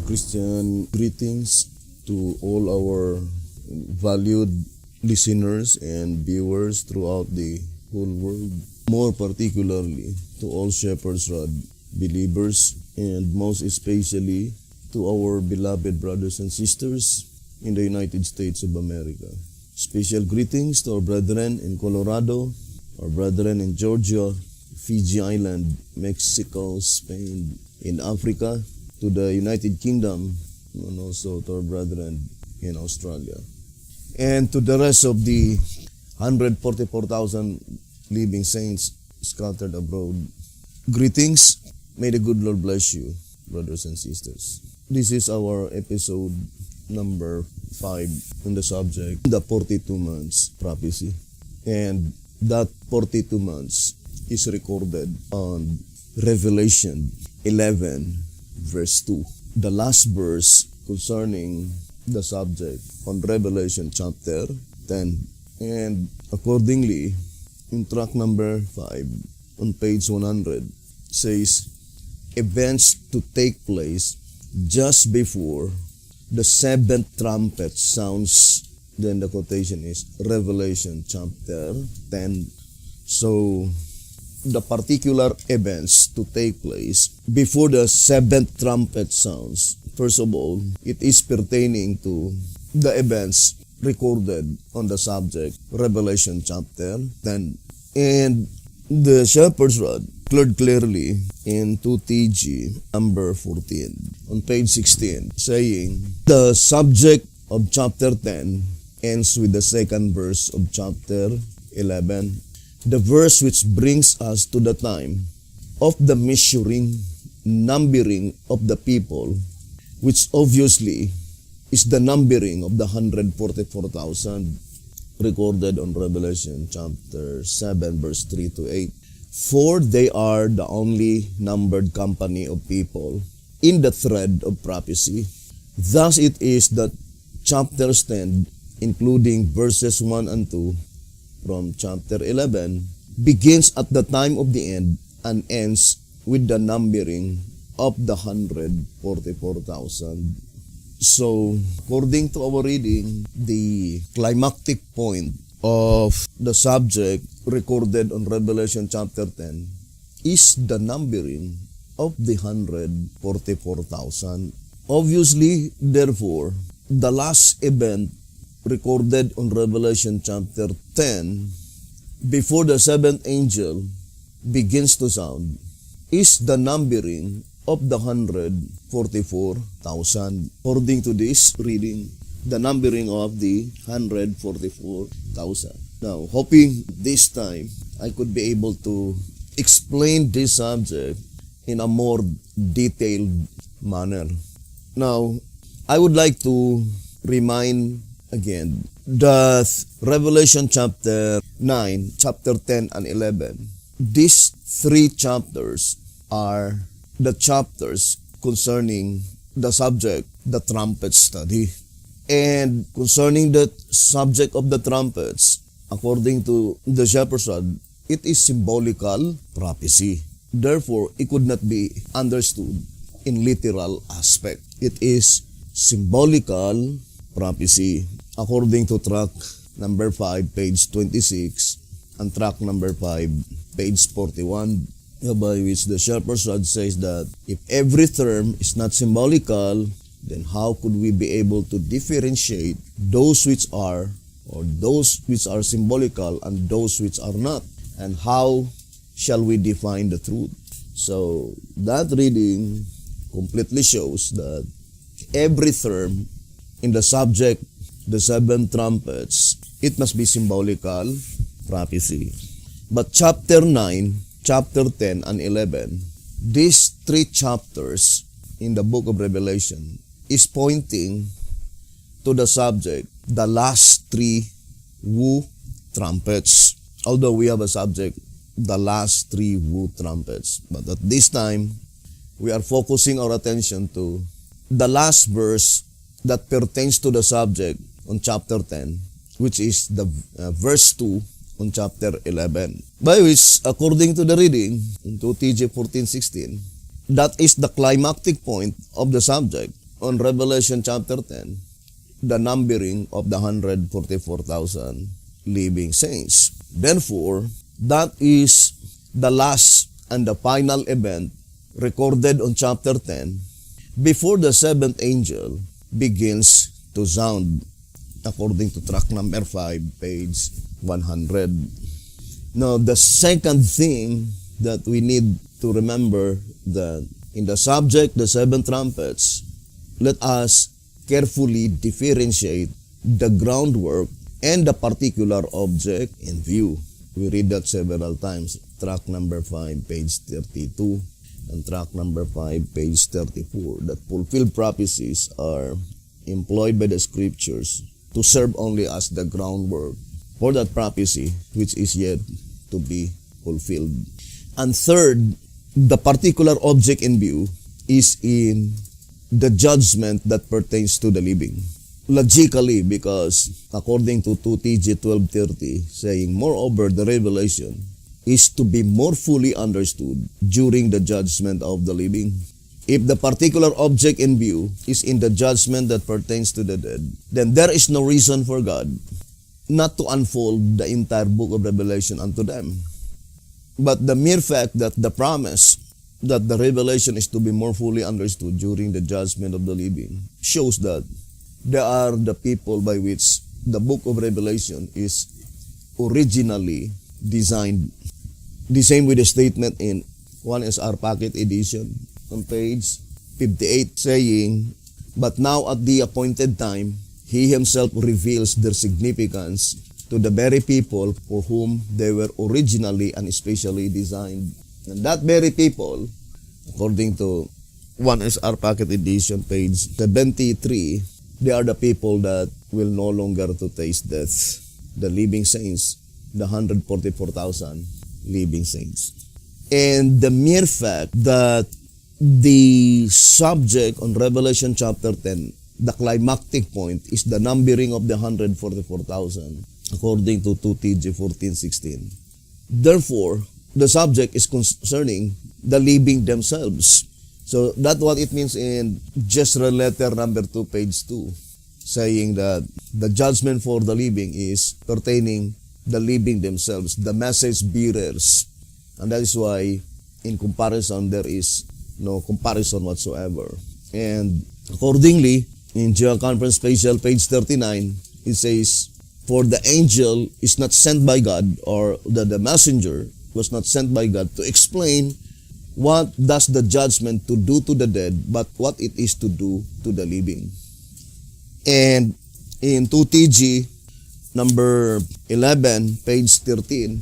Christian greetings to all our valued listeners and viewers throughout the whole world. More particularly to all Shepherd's Rod believers and most especially to our beloved brothers and sisters in the United States of America. Special greetings to our brethren in Colorado, our brethren in Georgia, Fiji Island, Mexico, Spain, in Africa, to the United Kingdom, and also to our brethren in Australia. And to the rest of the 144,000 living saints scattered abroad, greetings. May the good Lord bless you, brothers and sisters. This is our episode number 5 on the subject, the 42 months prophecy. And that 42 months is recorded on Revelation 11, verse 2. The last verse concerning the subject on Revelation chapter 10. And accordingly, in track number 5 on page 100, says, events to take place just before the 7th trumpet sounds. Then the quotation is Revelation chapter 10. So, the particular events to take place before the 7th trumpet sounds. First of all, it is pertaining to the events recorded on the subject, Revelation chapter 10. And the Shepherd's Rod declared clearly in 2TG number 14 on page 16, saying, the subject of chapter 10 ends with the second verse of chapter 11. The verse which brings us to the time of the measuring, numbering of the people, which obviously is the numbering of the 144,000 recorded on Revelation chapter 7 verse 3 to 8. For they are the only numbered company of people in the thread of prophecy. Thus it is that chapters 10, including verses 1 and 2, from chapter 11, begins at the time of the end and ends with the numbering of the 144,000. So, according to our reading, the climactic point of the subject recorded on Revelation chapter 10 is the numbering of the 144,000. Obviously, therefore, the last event recorded on Revelation chapter 10 before the 7th angel begins to sound is the numbering of the 144,000. According to this reading, the numbering of the 144,000. Now, hoping this time I could be able to explain this subject in a more detailed manner. Now, I would like to remind again that Revelation chapter 9, chapter 10, and 11, these 3 chapters are the chapters concerning the subject, the trumpet study. And concerning the subject of the trumpets, according to the Shepherd's Rod, it is symbolical prophecy. Therefore, it could not be understood in literal aspect. It is symbolical prophecy. According to track number 5, page 26, and track number 5, page 41, by which the Shepherd's Rod says that if every term is not symbolical, then how could we be able to differentiate those which are, or those which are symbolical and those which are not? And how shall we define the truth? So that reading completely shows that every term in the subject, the 7 trumpets, it must be symbolical prophecy. But chapter 9, chapter 10, and 11, these 3 chapters in the book of Revelation is pointing to the subject, the last 3 woo trumpets. Although we have a subject, the last 3 woo trumpets. But at this time, we are focusing our attention to the last verse that pertains to the subject on chapter 10, which is the verse 2 on chapter 11. By which, according to the reading in 2TG 14:16, that is the climactic point of the subject. on Revelation chapter 10, the numbering of the 144,000 living saints. Therefore, that is the last and the final event recorded on chapter 10 before the seventh angel begins to sound, according to track number 5, page 100. Now, the second thing that we need to remember, that in the subject, the seven trumpets, let us carefully differentiate the groundwork and the particular object in view. We read that several times. Track number 5, page 32, and track number 5, page 34, that fulfilled prophecies are employed by the scriptures to serve only as the groundwork for that prophecy which is yet to be fulfilled. And third, the particular object in view is in the judgment that pertains to the living. Logically, because according to 2 TG 12:30, saying, moreover, the revelation is to be more fully understood during the judgment of the living. If the particular object in view is in the judgment that pertains to the dead, then there is no reason for God not to unfold the entire book of Revelation unto them. But the mere fact that the promise that the revelation is to be more fully understood during the judgment of the living shows that there are the people by which the book of Revelation is originally designed. The same with the statement in 1SR Packet Edition on page 58 saying, but now at the appointed time, He Himself reveals their significance to the very people for whom they were originally and especially designed. And that very people, according to 1SR Packet Edition, page 73, they are the people that will no longer to taste death. The living saints, the 144,000 living saints. And the mere fact that the subject on Revelation chapter 10, the climactic point, is the numbering of the 144,000, according to 2 TG 14:16. Therefore, the subject is concerning the living themselves. So that's what it means in Jezreel letter number 2, page 2, saying that the judgment for the living is pertaining the living themselves, the message bearers. And that is why in comparison there is no comparison whatsoever. And accordingly, in General Conference Special page 39, it says, for the angel is not sent by God, or the messenger was not sent by God to explain what does the judgment to do to the dead, but what it is to do to the living. And in 2 TG number 11, page 13,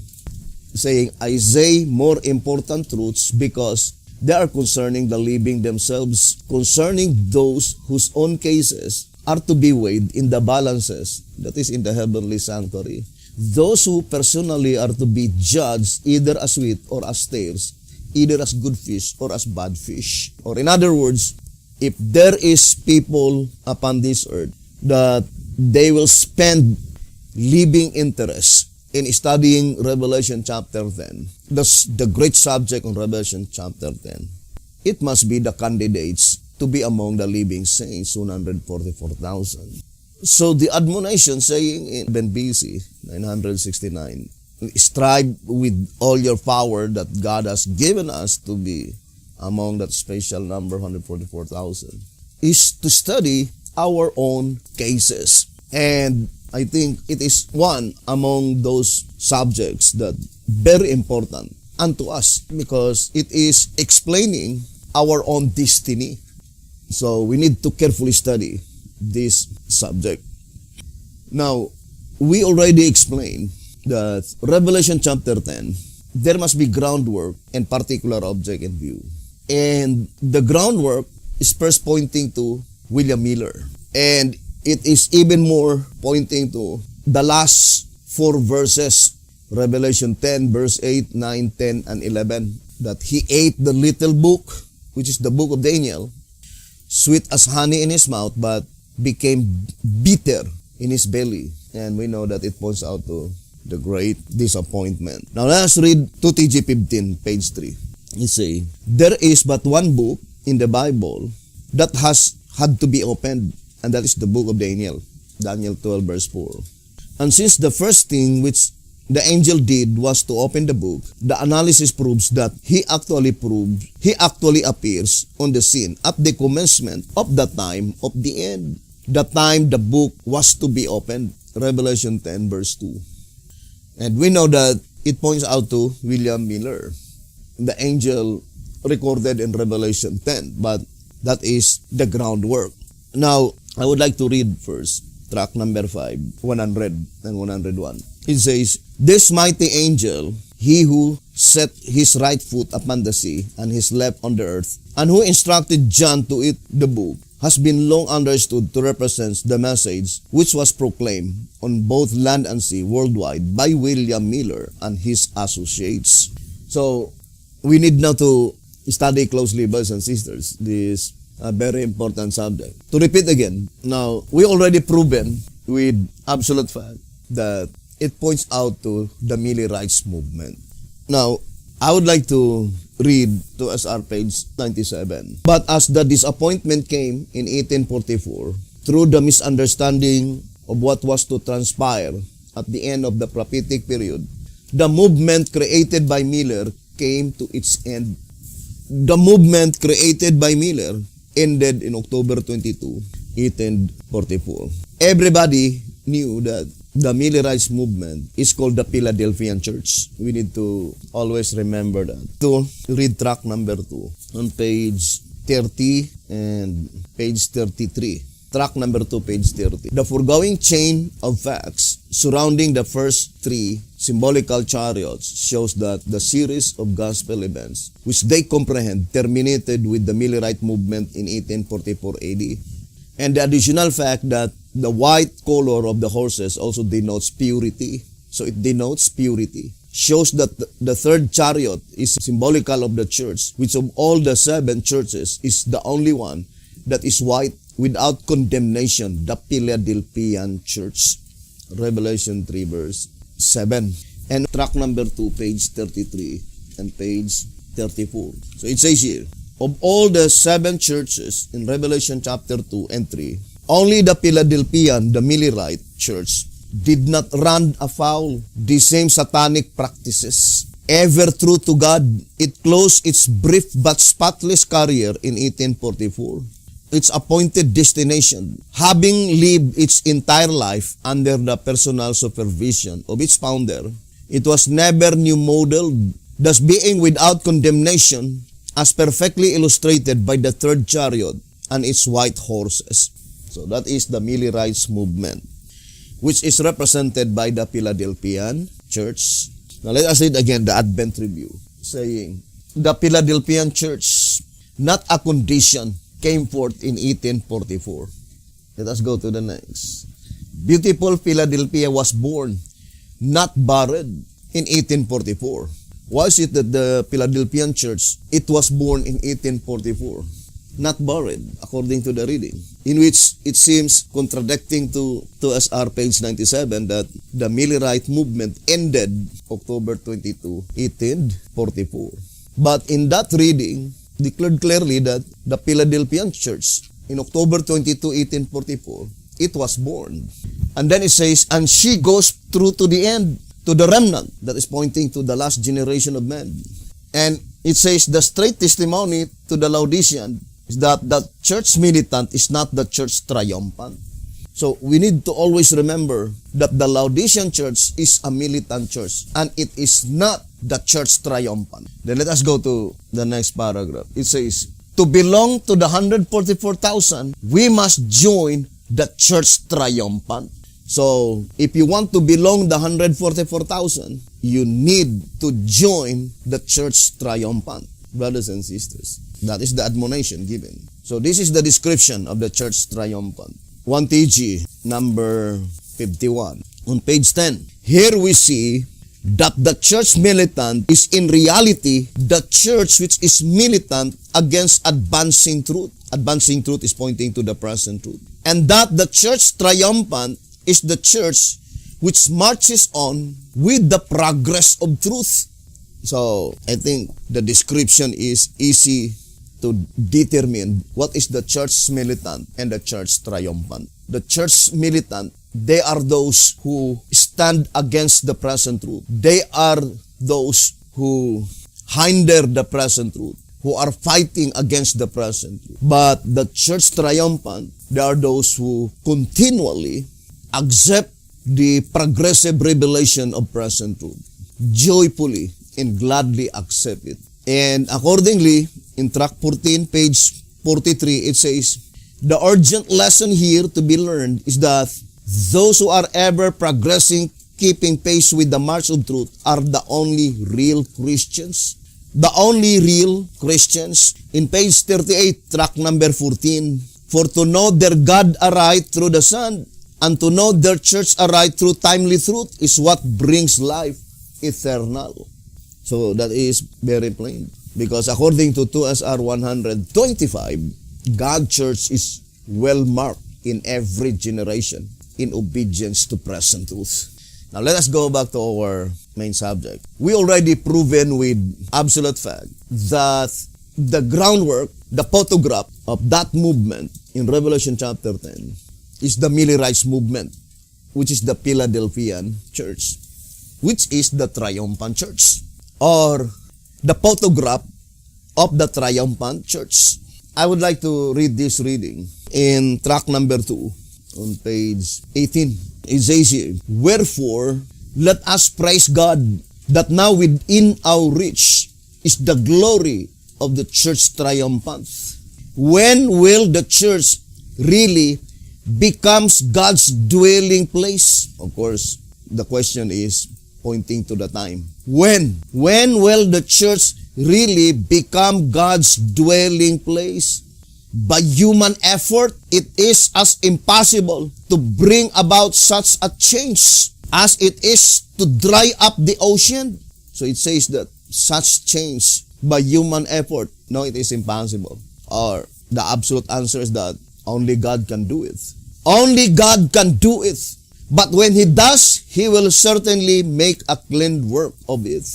saying, I say more important truths because they are concerning the living themselves, concerning those whose own cases are to be weighed in the balances, that is in the heavenly sanctuary. Those who personally are to be judged either as wheat or as tares, either as good fish or as bad fish. Or in other words, if there is people upon this earth that they will spend living interest in studying Revelation chapter 10, that's the great subject on Revelation chapter 10, it must be the candidates to be among the living saints, 144,000. So the admonition saying in Ben BC 969, strive with all your power that God has given us to be among that special number 144,000, is to study our own cases. And I think it is one among those subjects that very important unto us because it is explaining our own destiny. So we need to carefully study this subject. Now, we already explained that Revelation chapter 10, there must be groundwork and particular object in view. And the groundwork is first pointing to William Miller. And it is even more pointing to the last 4 verses, Revelation 10, verse 8, 9, 10, and 11, that he ate the little book, which is the book of Daniel, sweet as honey in his mouth, but became bitter in his belly. And we know that it points out to the great disappointment. Now let us read 2 TG 15, page 3. It says, there is but one book in the Bible that has had to be opened, and that is the book of Daniel, Daniel 12 verse 4. And since the first thing which the angel did was to open the book, the analysis proves that he actually appears on the scene at the commencement of the time of the end, the time the book was to be opened, Revelation 10 verse 2. And we know that it points out to William Miller, the angel recorded in Revelation 10, but that is the groundwork. Now, I would like to read first track number 5, 100 and 101. It says, "This mighty angel, he who set his right foot upon the sea and his left on the earth, and who instructed John to eat the book, has been long understood to represent the message which was proclaimed on both land and sea worldwide by William Miller and his associates." So, we need now to study closely, brothers and sisters, this very important subject. To repeat again, now, we already proven with absolute fact that it points out to the Millerites movement. Now, I would like to read to us our page 97. "But as the disappointment came in 1844, through the misunderstanding of what was to transpire at the end of the prophetic period, the movement created by Miller came to its end." The movement created by Miller ended in October 22, 1844. Everybody knew that the Millerites movement is called the Philadelphian Church. We need to always remember that. To read track number 2 on page 30 and page 33. Track number 2, page 30. "The foregoing chain of facts surrounding the first 3 symbolical chariots shows that the series of gospel events which they comprehend terminated with the Millerite movement in 1844 AD. And the additional fact that the white color of the horses also denotes purity. So it denotes purity. Shows that the third chariot is symbolical of the church, which of all the 7 churches is the only one that is white without condemnation, the Philadelphian Church. Revelation 3 verse 7. And track number 2, page 33 and page 34. So it says here, of all the 7 churches in Revelation chapter 2 and 3, only the Philadelphian, the Millerite Church, did not run afoul the same satanic practices. Ever true to God, it closed its brief but spotless career in 1844. Its appointed destination, having lived its entire life under the personal supervision of its founder, it was never new modeled, thus being without condemnation, as perfectly illustrated by the third chariot and its white horses. So that is the Millerites movement, which is represented by the Philadelphian Church. Now let us read again the Advent Review, saying, "The Philadelphian Church, not a condition, came forth in 1844. Let us go to the next. Beautiful Philadelphia was born, not buried, in 1844. Why is it that the Philadelphian Church, it was born in 1844? Not buried, according to the reading, in which it seems contradicting to SR page 97 that the Millerite movement ended October 22, 1844. But in that reading, declared clearly that the Philadelphian Church in October 22, 1844, it was born. And then it says, and she goes through to the end, to the remnant, that is pointing to the last generation of men. And it says the straight testimony to the Laodicean is that the church militant is not the church triumphant. So we need to always remember that the Laodicean church is a militant church and it is not the church triumphant. Then let us go to the next paragraph. It says, to belong to the 144,000, we must join the church triumphant. So if you want to belong the 144,000, you need to join the church triumphant. Brothers and sisters, that is the admonition given. So this is the description of the church triumphant. 1 TG, number 51. On page 10, here we see that the church militant is in reality the church which is militant against advancing truth. Advancing truth is pointing to the present truth. And that the church triumphant is the church which marches on with the progress of truth. So, I think the description is easy to determine what is the church militant and the church triumphant. The church militant, they are those who stand against the present truth. They are those who hinder the present truth, who are fighting against the present truth. But the church triumphant, they are those who continually accept the progressive revelation of present truth, joyfully and gladly accept it. And accordingly, in track 14, page 43, it says, the urgent lesson here to be learned is that those who are ever progressing, keeping pace with the march of truth, are the only real Christians. The only real Christians. In page 38, track number 14, for to know their God aright through the Son, and to know their church aright through timely truth, is what brings life eternal. So that is very plain. Because according to 2SR 125, God's church is well marked in every generation in obedience to present truth. Now let us go back to our main subject. We already proven with absolute fact that the groundwork, the photograph of that movement in Revelation chapter 10 is the Millerites movement, which is the Philadelphian church, which is the triumphant church, or the photograph of the triumphant church. I would like to read this reading in track number 2 on page 18. It says here, wherefore, let us praise God that now within our reach is the glory of the church triumphant. When will the church really becomes God's dwelling place? Of course, the question is pointing to the time. When? When will the church really become God's dwelling place? By human effort, it is as impossible to bring about such a change as it is to dry up the ocean. So it says that such change by human effort, no, it is impossible. Or the absolute answer is that only God can do it. Only God can do it. But when He does, He will certainly make a clean work of it.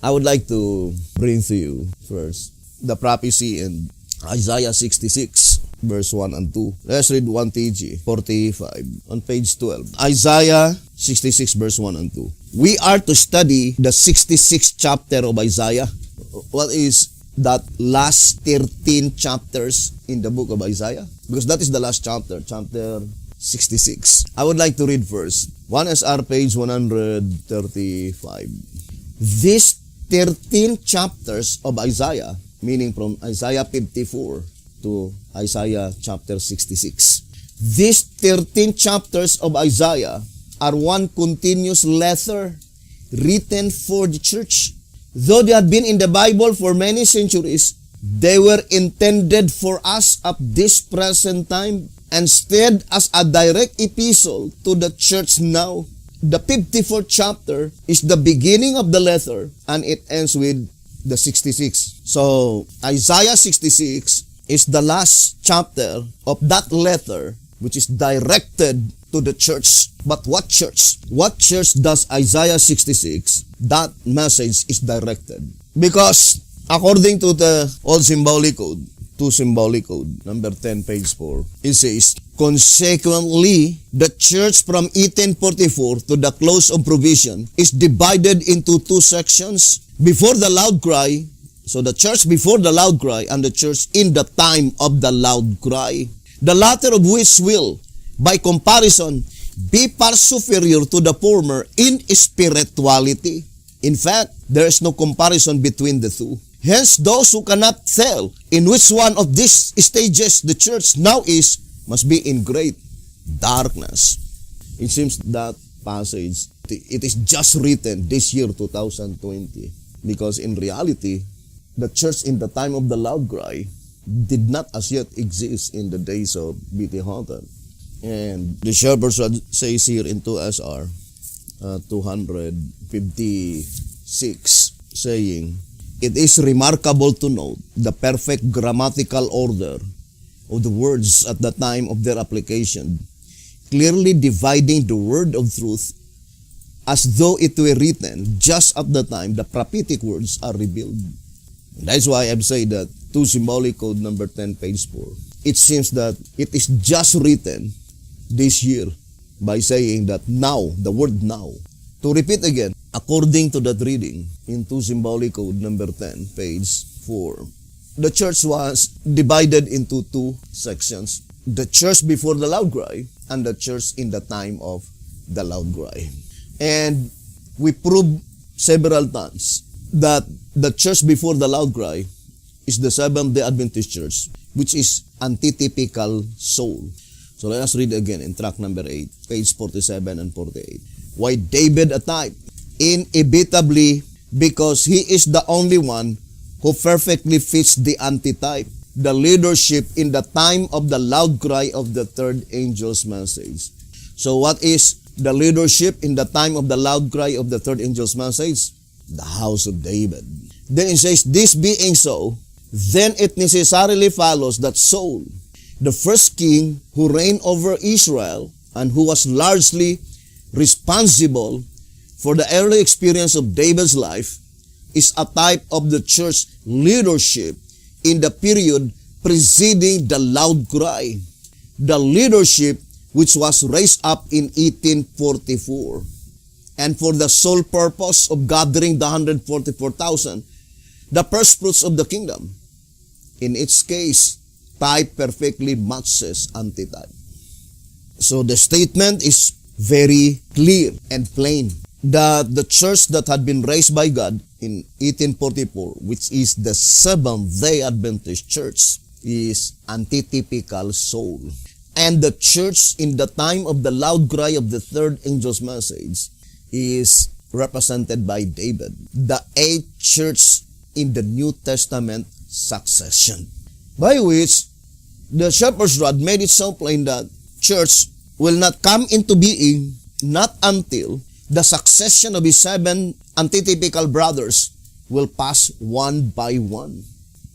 I would like to bring to you first the prophecy in Isaiah 66, verse 1 and 2. Let's read 1 TG 45 on page 12. Isaiah 66, verse 1 and 2. We are to study the 66th chapter of Isaiah. What is that last 13 chapters in the book of Isaiah? Because that is the last chapter, chapter 66. I would like to read first 1SR page 135. These 13 chapters of Isaiah, meaning from Isaiah 54 to Isaiah chapter 66. These 13 chapters of Isaiah are one continuous letter written for the church. Though they had been in the Bible for many centuries, they were intended for us at this present time, instead as a direct epistle to the church now. The 54th chapter is the beginning of the letter, and it ends with the 66. So, Isaiah 66 is the last chapter of that letter, which is directed to the church. But what church? What church does Isaiah 66, that message is directed? Because according to the Old Symbolic Code, Symbolic Code, number 10, page 4, it says, consequently, the church from 1844 to the close of provision is divided into two sections. Before the loud cry, so the church before the loud cry and the church in the time of the loud cry, the latter of which will, by comparison, be far superior to the former in spirituality. In fact, there is no comparison between the two. Hence, those who cannot tell in which one of these stages the church now is, must be in great darkness. It seems that passage, it is just written this year, 2020. Because in reality, the church in the time of the loud cry did not as yet exist in the days of B.T. Houghton. And the shepherd says here in 2SR 256, saying, it is remarkable to note the perfect grammatical order of the words at the time of their application, clearly dividing the word of truth as though it were written just at the time the prophetic words are revealed. That's why I've said that to symbolic code number 10, page 4. It seems that it is just written this year by saying that now, the word now. To repeat again, according to that reading into symbolic code number 10, page 4, the church was divided into two sections. The church before the loud cry and the church in the time of the loud cry. And we proved several times that the church before the loud cry is the Seventh-day Adventist Church, which is antitypical soul. So let us read again in track number 8, page 47 and 48. Why David a type? Inevitably, because he is the only one who perfectly fits the antitype, the leadership in the time of the loud cry of the third angel's message. So what is the leadership in the time of the loud cry of the third angel's message? The house of David. Then it says, this being so, then it necessarily follows that Saul, the first king who reigned over Israel and who was largely responsible for the early experience of David's life, is a type of the church leadership in the period preceding the loud cry. The leadership which was raised up in 1844. And for the sole purpose of gathering the 144,000, the first fruits of the kingdom. In its case, type perfectly matches antitype. So the statement is very clear and plain that the church that had been raised by God in 1844, which is the Seventh-day Adventist Church, is antitypical soul. And the church in the time of the loud cry of the third angel's message is represented by David, the eighth church in the New Testament succession, by which the shepherd's rod made it so plain that church will not come into being not until the succession of his seven antitypical brothers will pass one by one.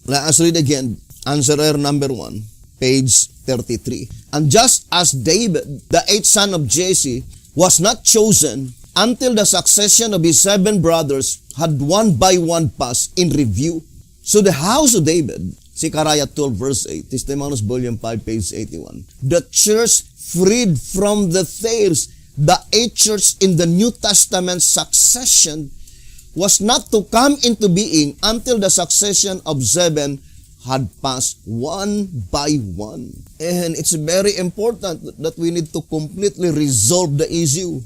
Let us read again, answerer number 1, page 33. And just as David, the eighth son of Jesse, was not chosen until the succession of his seven brothers had one by one passed in review. So the house of David, Zechariah 12 verse 8, Testimonies volume 5 page 81. The church freed from the tares, the eighth church in the New Testament succession, was not to come into being until the succession of seven had passed one by one. And it's very important that we need to completely resolve the issue.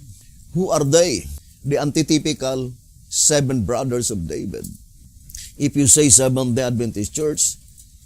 Who are they? The antitypical seven brothers of David. If you say Seventh-day Adventist Church,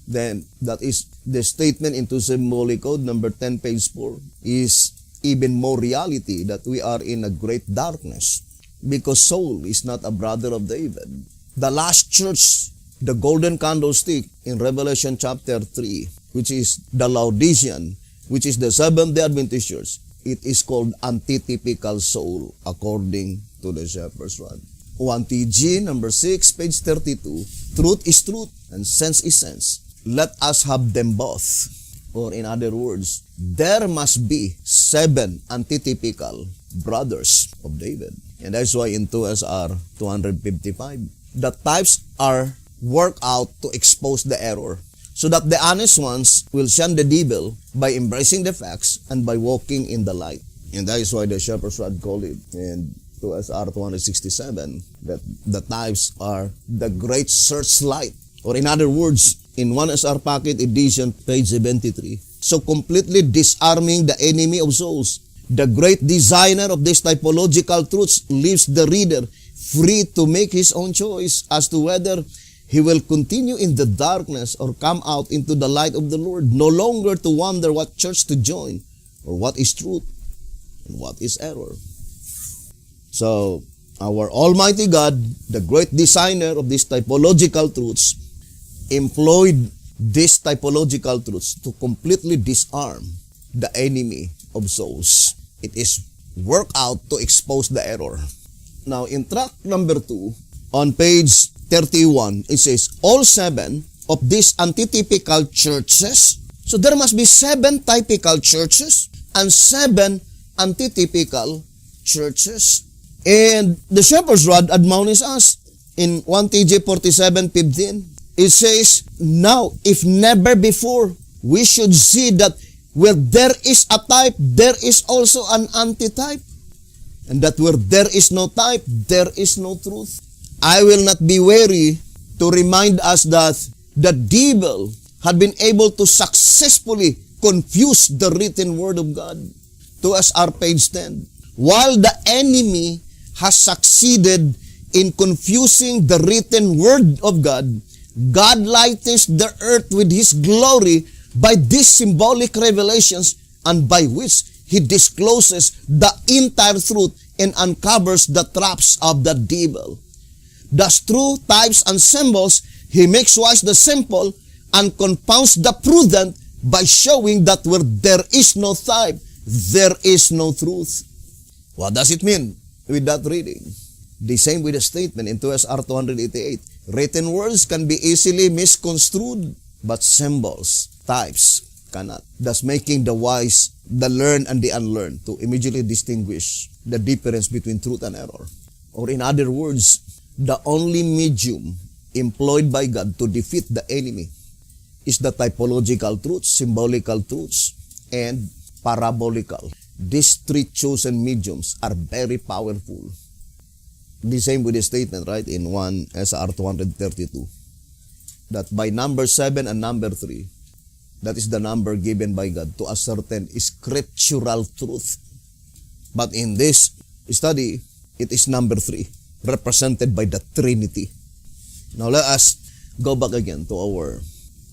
then that is the statement into symbolic code number 10, page 4, is even more reality that we are in a great darkness because Saul is not a brother of David. The last church, the golden candlestick in Revelation chapter 3, which is the Laodicean, which is the Seventh-day Adventist Church, it is called antitypical soul according to the shepherd's rod. 1TG number 6, page 32, truth is truth and sense is sense. Let us have them both. Or in other words, there must be seven antitypical brothers of David. And that's why in 2SR 255, the types are worked out to expose the error, so that the honest ones will shun the devil by embracing the facts and by walking in the light. And that is why the shepherd's rod called it in 2SR 267 that the types are the great searchlight. Or in other words, in 1SR Packet Edition, page 73, so completely disarming the enemy of souls. The great designer of these typological truths leaves the reader free to make his own choice as to whether he will continue in the darkness or come out into the light of the Lord, no longer to wonder what church to join or what is truth and what is error. So, our Almighty God, the great designer of these typological truths, employed these typological truths to completely disarm the enemy of souls. It is worked out to expose the error. Now, in track number 2, on page 31, it says, all seven of these antitypical churches. So there must be seven typical churches and seven antitypical churches. And the shepherd's rod admonishes us in 1TJ 47:15. it says, now, if never before, we should see that where there is a type, there is also an antitype. And that where there is no type, there is no truth. I will not be weary to remind us that the devil had been able to successfully confuse the written word of God. To us, our page 10. While the enemy has succeeded in confusing the written word of God, God lightens the earth with His glory by these symbolic revelations, and by which He discloses the entire truth and uncovers the traps of the devil. Thus, through types and symbols, He makes wise the simple and confounds the prudent by showing that where there is no type, there is no truth. What does it mean with that reading? The same with the statement in 2SR 288. Written words can be easily misconstrued, but symbols, types, cannot. Thus making the wise, the learned, and the unlearned to immediately distinguish the difference between truth and error. Or in other words, the only medium employed by God to defeat the enemy is the typological truths, symbolical truths, and parabolical. These three chosen mediums are very powerful. The same with the statement, right, in 1 SR 232, that by number 7 and number 3, that is the number given by God to ascertain scriptural truth. But in this study, it is number 3, represented by the Trinity. Now let us go back again to our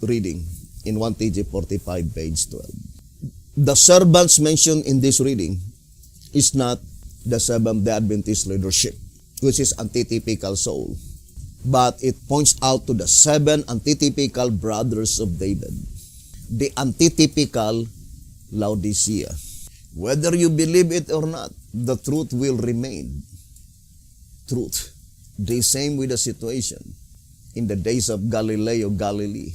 reading in 1 TG 45, page 12. The servants mentioned in this reading is not the Seventh-day Adventist leadership, which is antitypical soul, but it points out to the 7 antitypical brothers of David, the antitypical Laodicea. Whether you believe it or not, the truth will remain truth. The same with the situation in the days of Galileo Galilee,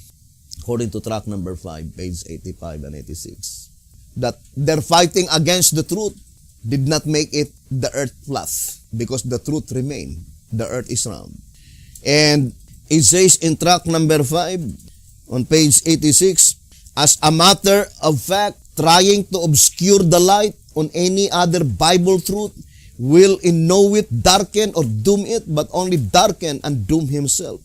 according to track number 5, page 85 and 86. That their fighting against the truth did not make it the earth flat, because the truth remained. The earth is round. And it says in track number 5, on page 86, as a matter of fact, trying to obscure the light on any other Bible truth will in no way darken or doom it, but only darken and doom himself.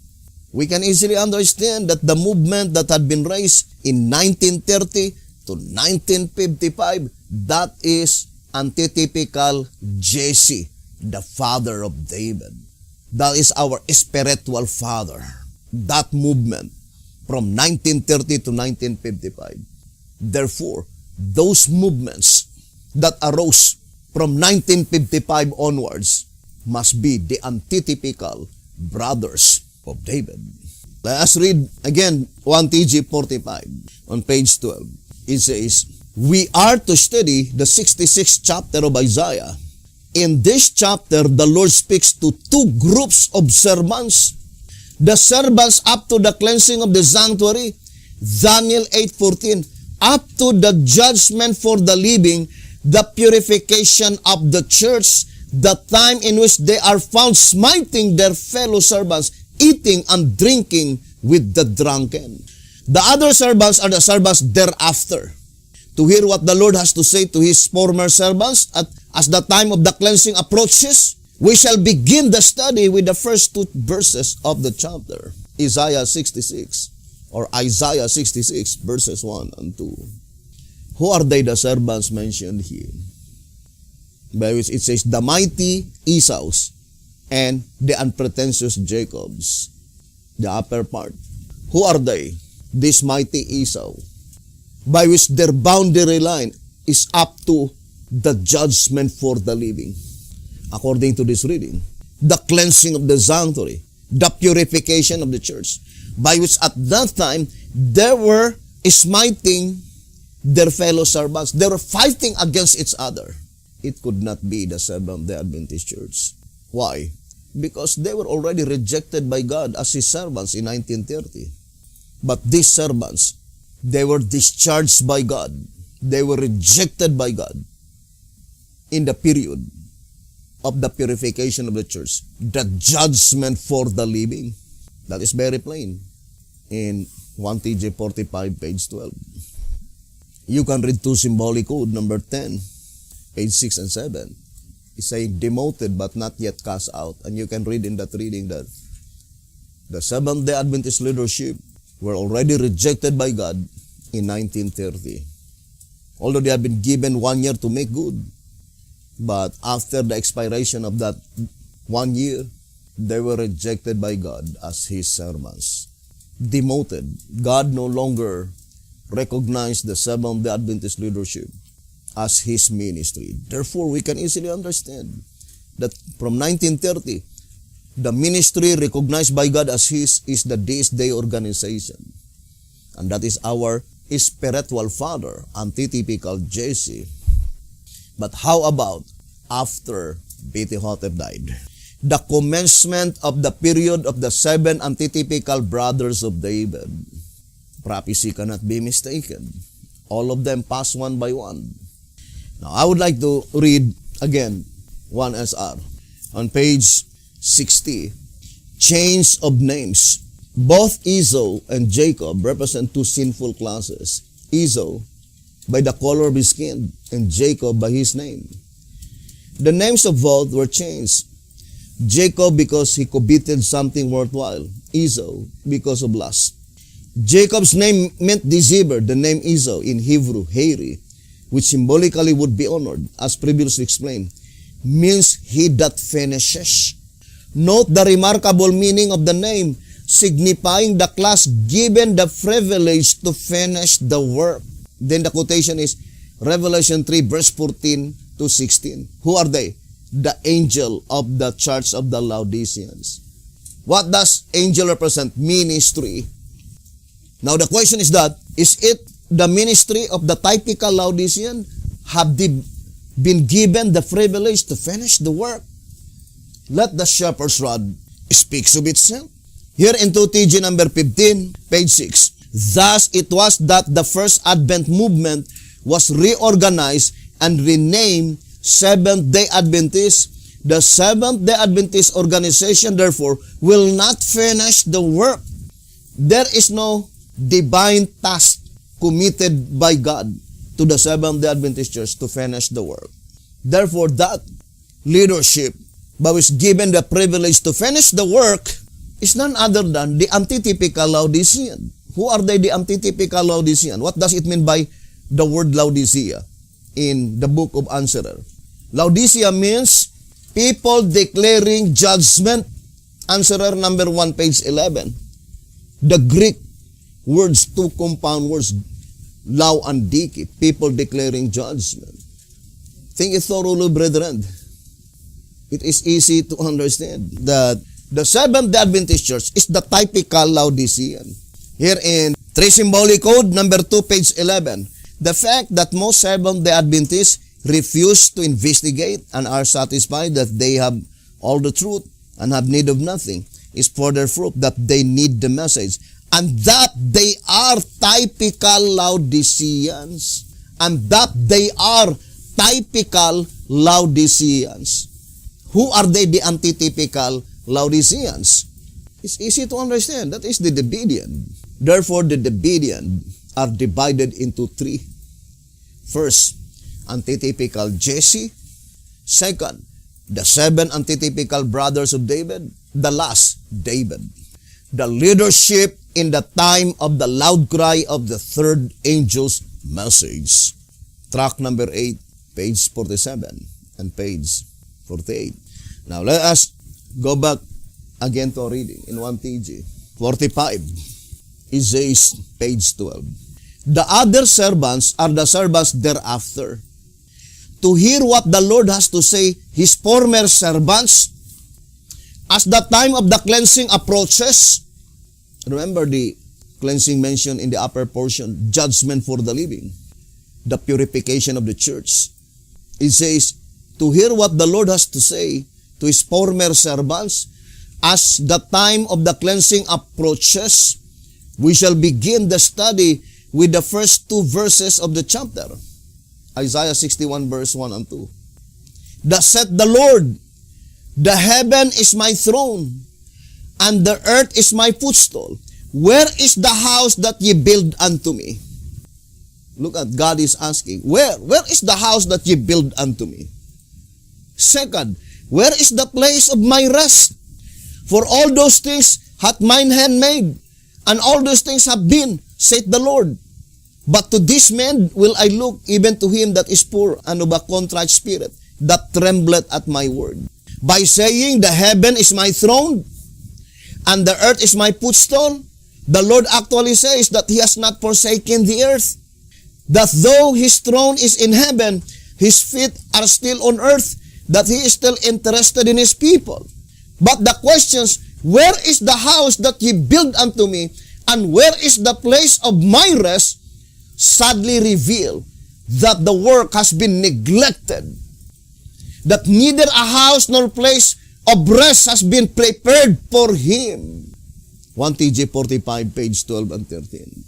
We can easily understand that the movement that had been raised in 1930 to 1955, that is antitypical Jesse, the father of David. That is our spiritual father. That movement from 1930 to 1955. Therefore, those movements that arose from 1955 onwards must be the antitypical brothers of David. Let us read again 1 TG 45 on page 12. It says, we are to study the 66th chapter of Isaiah. In this chapter, the Lord speaks to two groups of servants. The servants up to the cleansing of the sanctuary, Daniel 8:14, up to the judgment for the living, the purification of the church, the time in which they are found smiting their fellow servants, eating and drinking with the drunken. The other servants are the servants thereafter, to hear what the Lord has to say to His former servants. As the time of the cleansing approaches, we shall begin the study with the first 2 verses of the chapter, Isaiah 66, verses 1 and 2. Who are they, the servants mentioned here? By which it says, the mighty Esau's and the unpretentious Jacob's, the upper part. Who are they? This mighty Esau, by which their boundary line is up to the judgment for the living. According to this reading, the cleansing of the sanctuary, the purification of the church, by which at that time they were smiting their fellow servants. They were fighting against each other. It could not be the Seventh-day Adventist Church. Why? Because they were already rejected by God as His servants in 1930. But these servants, they were discharged by God. They were rejected by God in the period of the purification of the church, the judgment for the living. That is very plain. in 1TJ 45, page 12. You can read 2 symbolic code, number 10, page 6 and 7. It's saying demoted but not yet cast out. And you can read in that reading that the Seventh-day Adventist leadership were already rejected by God in 1930. Although they had been given 1 year to make good. But after the expiration of that 1 year, they were rejected by God as His servants. Demoted. God no longer recognized the Seventh-day Adventist leadership as His ministry. Therefore, we can easily understand that from 1930, the ministry recognized by God as His is the This Day organization. And that is our spiritual father, antithetical Jesse. But how about after B.T. Hotep died? The commencement of the period of the 7 antithetical brothers of David. Prophecy cannot be mistaken. All of them pass one by one. Now, I would like to read again 1SR on page 60. Change of names. Both Esau and Jacob represent 2 sinful classes. Esau by the color of his skin and Jacob by his name. The names of both were changed. Jacob because he coveted something worthwhile. Esau because of lust. Jacob's name meant deceiver. The name Esau in Hebrew, Heri, which symbolically would be honored, as previously explained, means he that finishes. Note the remarkable meaning of the name, signifying the class given the privilege to finish the work. Then the quotation is Revelation 3 verse 14 to 16. Who are they? The angel of the church of the Laodiceans. What does angel represent? Ministry. Now the question is that, is it the ministry of the typical Laodicean? Have they been given the privilege to finish the work? Let the shepherd's rod speak of itself. Here in 2TG number 15, page 6. Thus it was that the first Advent movement was reorganized and renamed Seventh-day Adventist. The Seventh-day Adventist organization, therefore, will not finish the work. There is no divine task committed by God to the Seventh-day Adventist Church to finish the work. Therefore, that leadership but was given the privilege to finish the work is none other than the antitypical Laodicean. Who are they, the antitypical Laodicean? What does it mean by the word Laodicea in the book of Answerer? Laodicea means people declaring judgment. Answerer number 1, page 11. The Greek words, 2 compound words, lau and diki, people declaring judgment. Think it thoroughly, brethren. It is easy to understand that the Seventh-day Adventist Church is the typical Laodicean. Here in 3 symbolic code, number 2, page 11. The fact that most Seventh-day Adventists refuse to investigate and are satisfied that they have all the truth and have need of nothing is further proof that they need the message and that they are typical Laodiceans. And that they are typical Laodiceans. Who are they, the antitypical Laodiceans? It's easy to understand. That is the Davidian. Therefore, the Davidian are divided into 3. First, antitypical Jesse. Second, the 7 antitypical brothers of David. The last, David. The leadership in the time of the loud cry of the third angel's message. Track number 8, page 47 and page 48. Now, let us go back again to our reading in 1TG. 45. It says, page 12. The other servants are the servants thereafter, to hear what the Lord has to say, His former servants, as the time of the cleansing approaches. Remember the cleansing mentioned in the upper portion, judgment for the living, the purification of the church. It says, to hear what the Lord has to say to His former servants, as the time of the cleansing approaches. We shall begin the study with the first 2 verses of the chapter. Isaiah 61 verse 1 and 2. Thus saith the Lord, the heaven is my throne, and the earth is my footstool. where is the house that ye build unto me? Look at, God is asking, where is the house that ye build unto me? Second, where is the place of my rest? For all those things hath mine hand made, and all those things have been, saith the Lord. But to this man will I look, even to him that is poor and of a contrite spirit, that trembleth at my word. By saying, the heaven is my throne, and the earth is my footstool, the Lord actually says that He has not forsaken the earth, that though His throne is in heaven, His feet are still on earth, that He is still interested in His people. But the questions, where is the house that ye build unto me, and where is the place of my rest, sadly reveal that the work has been neglected, that neither a house nor place of rest has been prepared for him. 1 TG 45, page 12 and 13.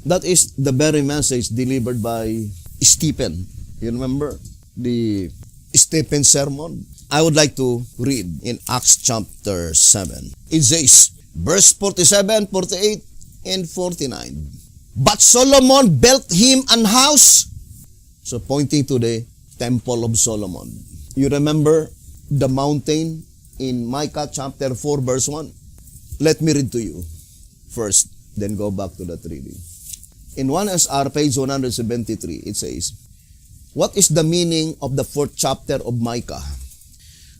That is the very message delivered by Stephen. You remember the Stephen sermon? I would like to read in Acts chapter 7. It says, verse 47, 48, and 49. But Solomon built him an house. So pointing to the temple of Solomon. You remember the mountain in Micah chapter 4 verse 1? Let me read to you first, then go back to that reading. In 1SR page 173, it says, what is the meaning of the 4th chapter of Micah?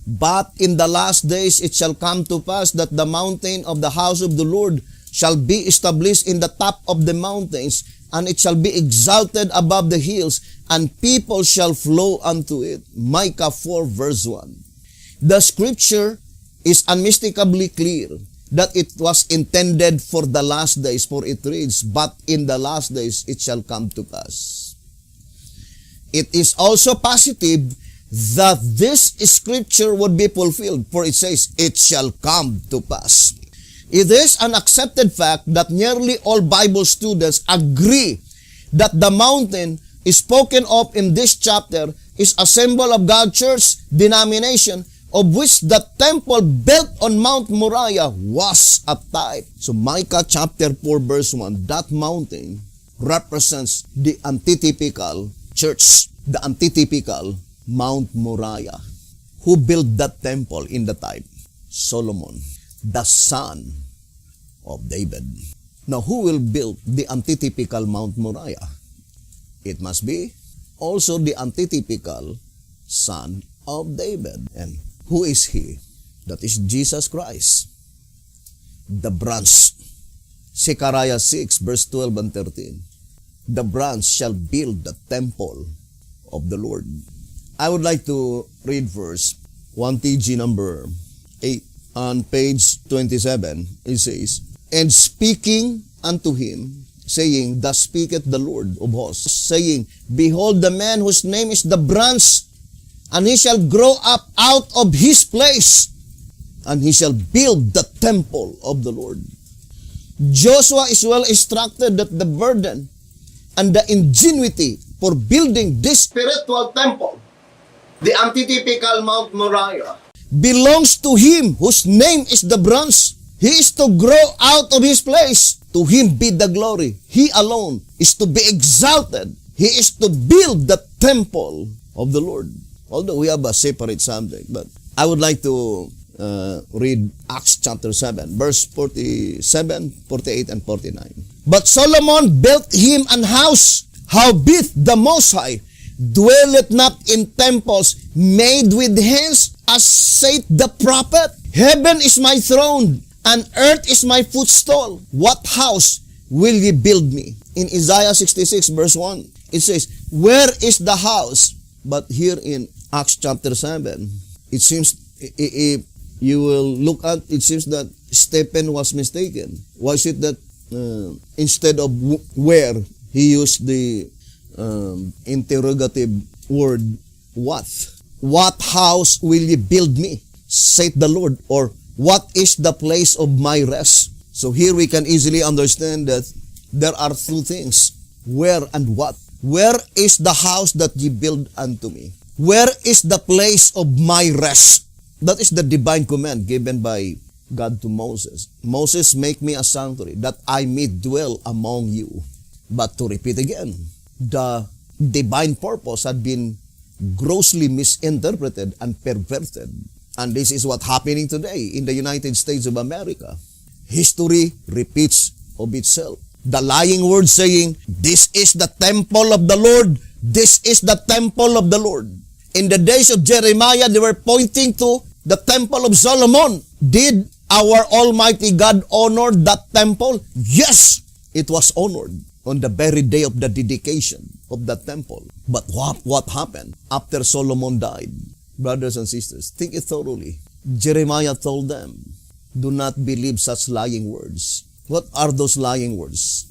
But in the last days it shall come to pass that the mountain of the house of the Lord shall be established in the top of the mountains, and it shall be exalted above the hills, and people shall flow unto it. Micah 4 verse 1. The scripture is unmistakably clear that it was intended for the last days, for it reads, but in the last days it shall come to pass. It is also positive that this scripture would be fulfilled, for it says, it shall come to pass. It is an accepted fact that nearly all Bible students agree that the mountain is spoken of in this chapter is a symbol of God's church denomination, of which the temple built on Mount Moriah was a type. So Micah chapter 4 verse 1, that mountain represents the antitypical church, the antitypical Mount Moriah. Who built that temple in the type? Solomon, the son of David. Now, who will build the antitypical Mount Moriah? It must be also the antitypical son of David. And who is he? That is Jesus Christ, the branch. Zechariah 6 verse 12 and 13. The branch shall build the temple of the Lord. I would like to read verse 1 TG number 8 on page 27. It says, and speaking unto him, saying, thus speaketh the Lord of hosts, saying, behold, the man whose name is the branch, and he shall grow up out of his place, and he shall build the temple of the Lord. Joshua is well instructed that the burden and the ingenuity for building this spiritual temple, the antitypical Mount Moriah, belongs to him whose name is the branch. He is to grow out of his place. To him be the glory. He alone is to be exalted. He is to build the temple of the Lord. Although we have a separate subject, but I would like to read Acts chapter 7, verse 47, 48, and 49. But Solomon built him an house, howbeit the Most High dwelleth not in temples made with hands, as saith the prophet. Heaven is my throne, and earth is my footstool. What house will ye build me? In Isaiah 66 verse 1, it says, where is the house? But here in Acts chapter 7, it seems, if you will look at, it seems that Stephen was mistaken. Why is it that instead of where, he used the interrogative word, what? What house will ye build me, saith the Lord? Or what is the place of my rest? So here we can easily understand that there are two things, where and what. Where is the house that ye build unto me? Where is the place of my rest? That is the divine command given by God to Moses, Moses, make me a sanctuary that I may dwell among you. But to repeat again, the divine purpose had been grossly misinterpreted and perverted. And this is what's happening today in the United States of America. History repeats of itself. The lying word saying, this is the temple of the Lord, this is the temple of the Lord. In the days of Jeremiah, they were pointing to the temple of Solomon. Did our Almighty God honor that temple? Yes, it was honored on the very day of the dedication of the temple. But what happened after Solomon died? Brothers and sisters, think it thoroughly. Jeremiah told them, do not believe such lying words. What are those lying words?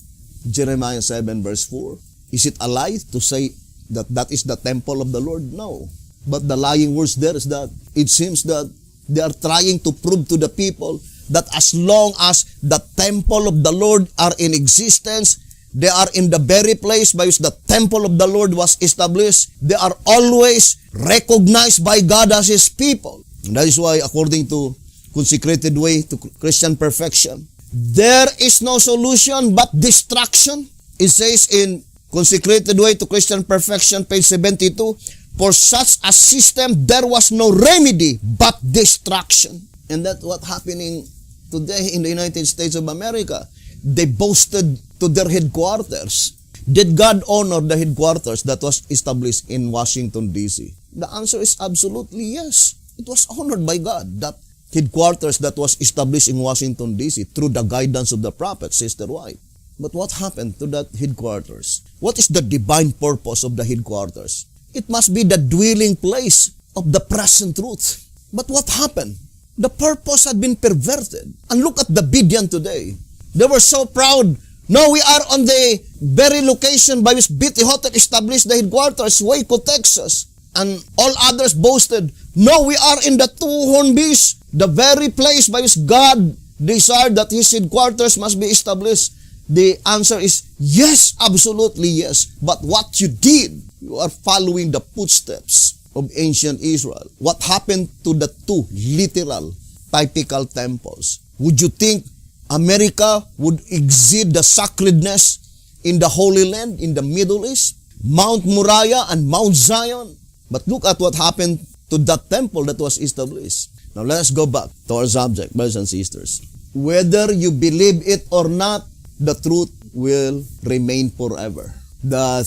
Jeremiah 7 verse 4. Is it a lie to say that that is the temple of the Lord? No. But the lying words there is that it seems that they are trying to prove to the people that as long as the temple of the Lord are in existence, they are in the very place by which the temple of the Lord was established, they are always recognized by God as His people. And that is why, according to Consecrated Way to Christian Perfection, there is no solution but destruction. It says in Consecrated Way to Christian Perfection, page 72, for such a system, there was no remedy but destruction. And that's what's happening today in the United States of America. They boasted to their headquarters. Did God honor the headquarters that was established in Washington, D.C.? The answer is absolutely yes. It was honored by God, that headquarters that was established in Washington, D.C. through the guidance of the prophet, Sister White. But what happened to that headquarters? What is the divine purpose of the headquarters? It must be the dwelling place of the present truth. But what happened? The purpose had been perverted. And look at the Bidian today. They were so proud. No, we are on the very location by which BT Hotel established the headquarters, Waco, Texas. And all others boasted, no, we are in the Two Horn Beast, the very place by which God desired that His headquarters must be established. The answer is yes, absolutely yes. But what you did, you are following the footsteps of ancient Israel. What happened to the two literal, typical temples? Would you think America would exceed the sacredness in the Holy Land, in the Middle East? Mount Moriah and Mount Zion. But look at what happened to that temple that was established. Now let's go back to our subject, brothers and sisters. Whether you believe it or not, the truth will remain forever. That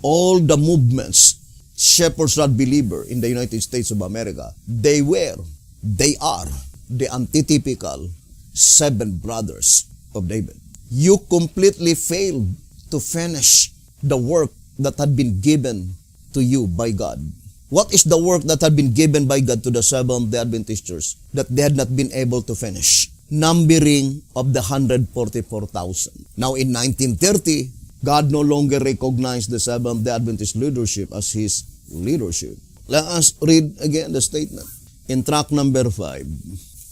all the movements, Shepherd's Rod believer in the United States of America, they are the antitypical seven brothers of David. You completely failed to finish the work that had been given to you by God. What is the work that had been given by God to the Seventh-day Adventist Church that they had not been able to finish? Numbering of the 144,000. Now in 1930, God no longer recognized the Seventh-day Adventist leadership as His leadership. Let us read again the statement. In track number 5,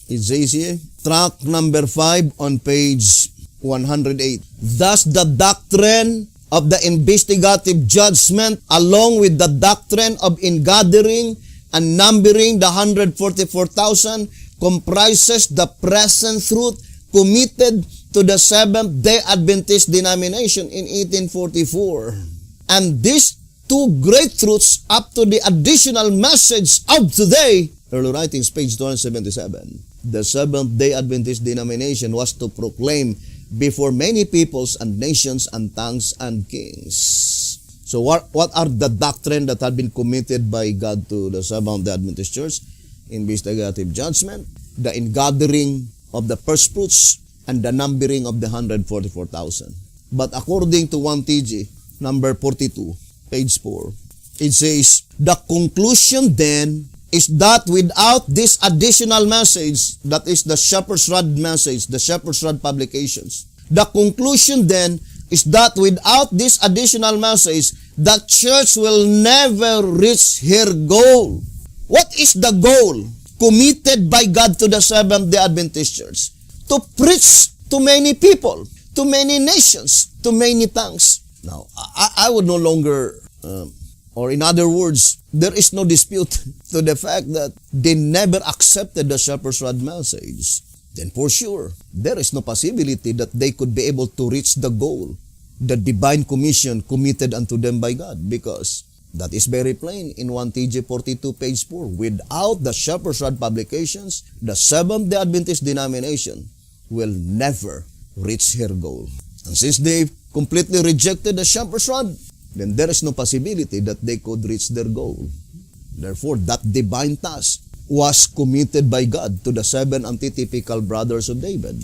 it says here, track number 5 on page 108. Thus the doctrine of the investigative judgment along with the doctrine of ingathering and numbering the 144,000 comprises the present truth committed to the Seventh-day Adventist denomination in 1844. And these two great truths up to the additional message of today, early writings, page 277, the Seventh-day Adventist denomination was to proclaim before many peoples and nations and tongues and kings. So what are the doctrine that had been committed by God to the Seventh-day Adventist Church? Investigative judgment, the ingathering of the first fruits, and the numbering of the 144,000. But according to 1 TG, number 42, page 4, it says, the conclusion then is that without this additional message, that is the Shepherd's Rod message, the Shepherd's Rod publications, the conclusion then is that without this additional message, the church will never reach her goal. What is the goal committed by God to the Seventh-day Adventist Church? To preach to many people, to many nations, to many tongues. Now, I would no longer, or in other words, there is no dispute to the fact that they never accepted the Shepherd's Rod message. then for sure, there is no possibility that they could be able to reach the goal, the divine commission committed unto them by God, because that is very plain in 1 TJ 42 page 4. Without the Shepherd's Rod publications, the Seventh-day Adventist denomination will never reach her goal. And since they completely rejected the Shepherd's Rod, then there is no possibility that they could reach their goal. Therefore, that divine task was committed by God to the 7 antitypical brothers of David.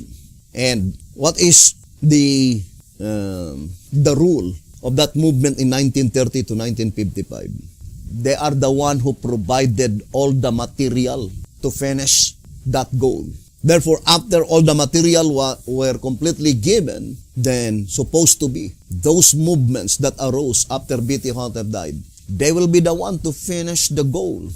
And what is the rule of that movement in 1930 to 1955? They are the one who provided all the material to finish that goal. Therefore, after all the material were completely given, then supposed to be those movements that arose after B.T. Hunter died, they will be the one to finish the goal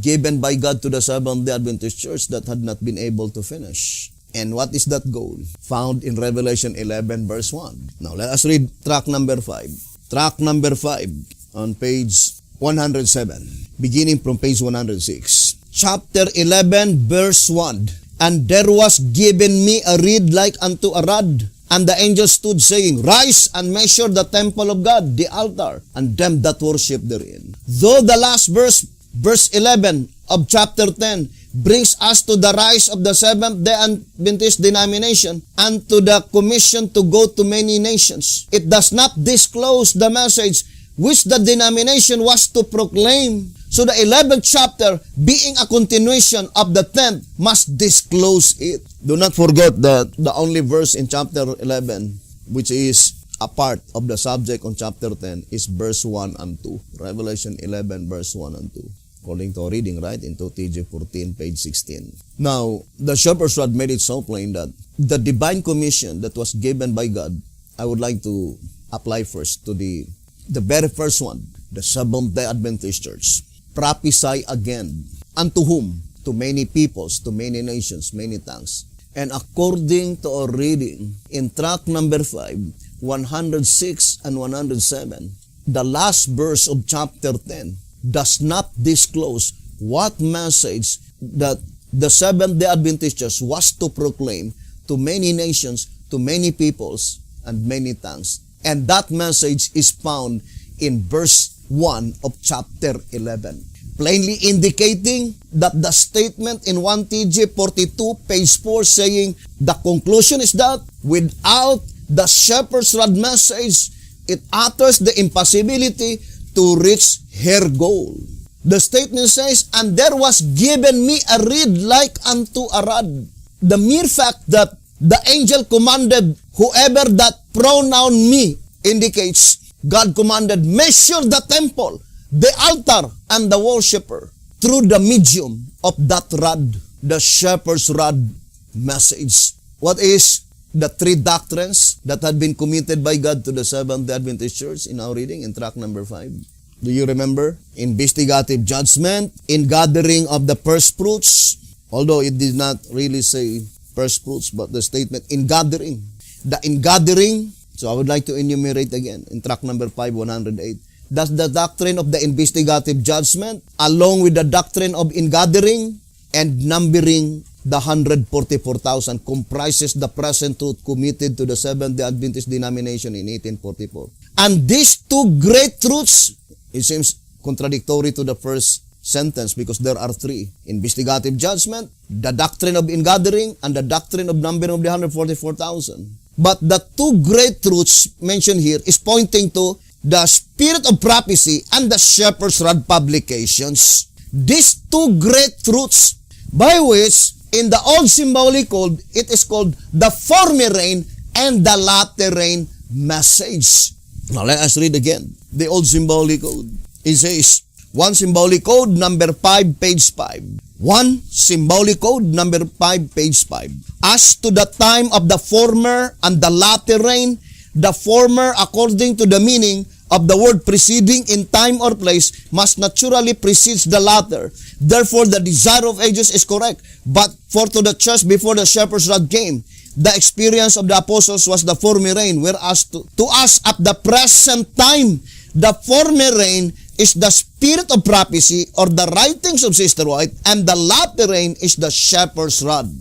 given by God to the Seventh-day Adventist Church that had not been able to finish. And what is that goal? Found in Revelation 11 verse 1. Now let us read track number 5. Track number 5 on page 107, beginning from page 106. Chapter 11 verse 1. And there was given me a reed like unto a rod, and the angel stood saying, Rise and measure the temple of God, the altar, and them that worship therein. Though the last verse, verse 11 of chapter 10, brings us to the rise of the Seventh-day Adventist denomination and to the commission to go to many nations, it does not disclose the message which the denomination was to proclaim. So the 11th chapter, being a continuation of the 10th, must disclose it. Do not forget that the only verse in chapter 11, which is a part of the subject on chapter 10, is verse 1 and 2. Revelation 11, verse 1 and 2. According to our reading, right, in 2 TJ 14, page 16. Now, the Shepherd's Rod made it so plain that the divine commission that was given by God, I would like to apply first to the very first one, the Seventh-day Adventist Church. Prophesy again. Unto whom? To many peoples, to many nations, many tongues. And according to our reading, in track number 5, 106 and 107, the last verse of chapter 10 does not disclose what message that the Seventh-day Adventist Church was to proclaim to many nations, to many peoples, and many tongues. And that message is found in verse 1 of chapter 11, plainly indicating that the statement in 1 TJ 42, page 4, saying, the conclusion is that without the Shepherd's Rod message, it utters the impossibility to reach her goal. The statement says, and there was given me a reed like unto a rod. The mere fact that the angel commanded whoever that pronoun me indicates, God commanded, measure the temple, the altar, and the worshiper through the medium of that rod, the Shepherd's Rod message. What is the 3 doctrines that had been committed by God to the Seventh-day Adventist Church in our reading in track number 5? Do you remember? Investigative judgment, in gathering of the first fruits, although it did not really say first fruits, but the statement in gathering. The in gathering, so I would like to enumerate again in track number 5, 108. Does the doctrine of the investigative judgment, along with the doctrine of ingathering and numbering the 144,000, comprises the present truth committed to the Seventh-day Adventist denomination in 1844. And these 2 great truths, it seems contradictory to the first sentence because there are 3. Investigative judgment, the doctrine of ingathering, and the doctrine of numbering of the 144,000. But the 2 great truths mentioned here is pointing to the spirit of prophecy and the Shepherd's Rod publications. These 2 great truths, by which in the old symbolic code, it is called the former rain and the latter rain message. Now let us read again the old symbolic code. It says, 1 symbolic code number 5, page 5. 1 symbolic code number 5, page 5. As to the time of the former and the latter rain, the former, according to the meaning of the word preceding in time or place, must naturally precede the latter. Therefore, the desire of ages is correct. But for to the church before the Shepherd's Rod came, the experience of the apostles was the former rain, whereas to us at the present time, the former rain is the spirit of prophecy or the writings of Sister White, and the latter rain is the shepherd's rod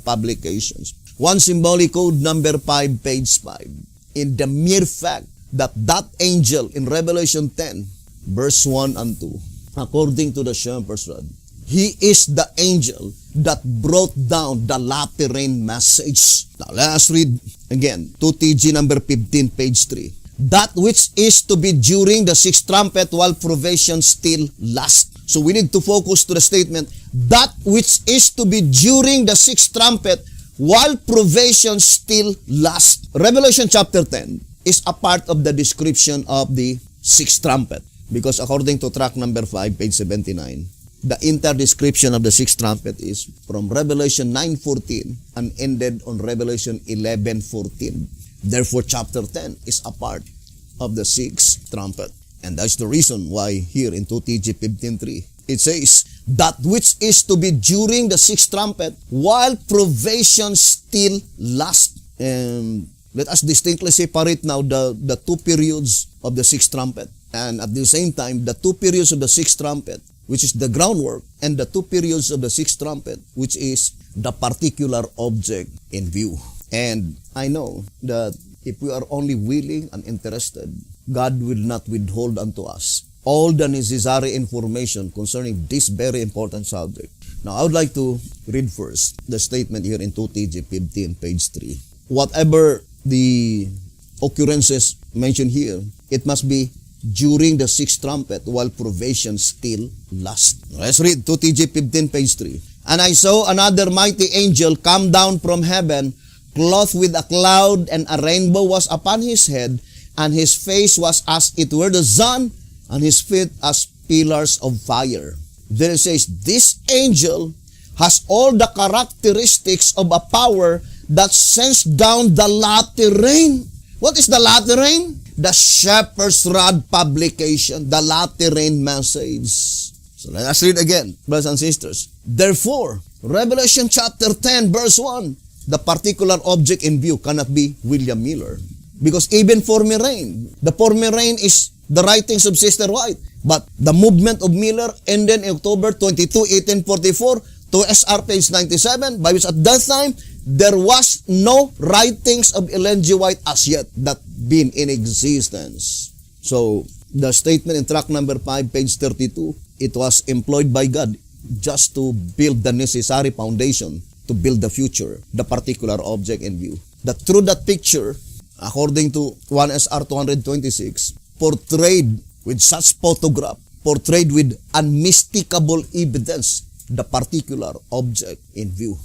publications. One symbolic code, number 5, page 5. In the mere fact that angel in Revelation 10, verse 1 and 2, according to the shepherd's rod, he is the angel that brought down the latter rain message. Now let us read again, 2TG number 15, page 3. That which is to be during the sixth trumpet while probation still lasts. So we need to focus to the statement, that which is to be during the sixth trumpet while probation still lasts. Revelation chapter 10 is a part of the description of the sixth trumpet. Because according to track number 5, page 79, the entire description of the sixth trumpet is from Revelation 9:14 and ended on Revelation 11:14. Therefore, chapter 10 is a part of the sixth trumpet. And that's the reason why here in 2TG 15:3, it says, that which is to be during the sixth trumpet while probation still lasts. And let us distinctly separate now the two periods of the sixth trumpet. And at the same time, the two periods of the sixth trumpet, which is the groundwork, and the two periods of the sixth trumpet, which is the particular object in view. And I know that if we are only willing and interested, God will not withhold unto us all the necessary information concerning this very important subject. Now, I would like to read first the statement here in 2TG 15, page 3. Whatever the occurrences mentioned here, it must be during the sixth trumpet while probation still lasts. Let's read 2TG 15, page 3. And I saw another mighty angel come down from heaven, clothed with a cloud, and a rainbow was upon his head, and his face was as it were the sun, and his feet as pillars of fire. Then it says, this angel has all the characteristics of a power that sends down the latter rain. What is the latter rain? The shepherd's rod publication, the latter rain message. So let us read again, brothers and sisters. Therefore, Revelation chapter 10, verse 1, the particular object in view cannot be William Miller. Because even former rain, the former rain is the writings of Sister White. But the movement of Miller ended in October 22, 1844 to SR page 97, by which at that time, there was no writings of Ellen G. White as yet that been in existence. So, the statement in track number 5, page 32, it was employed by God just to build the necessary foundation to build the future, the particular object in view. That through that picture, according to 1SR 226, portrayed with such photograph, portrayed with unmistakable evidence, the particular object in view.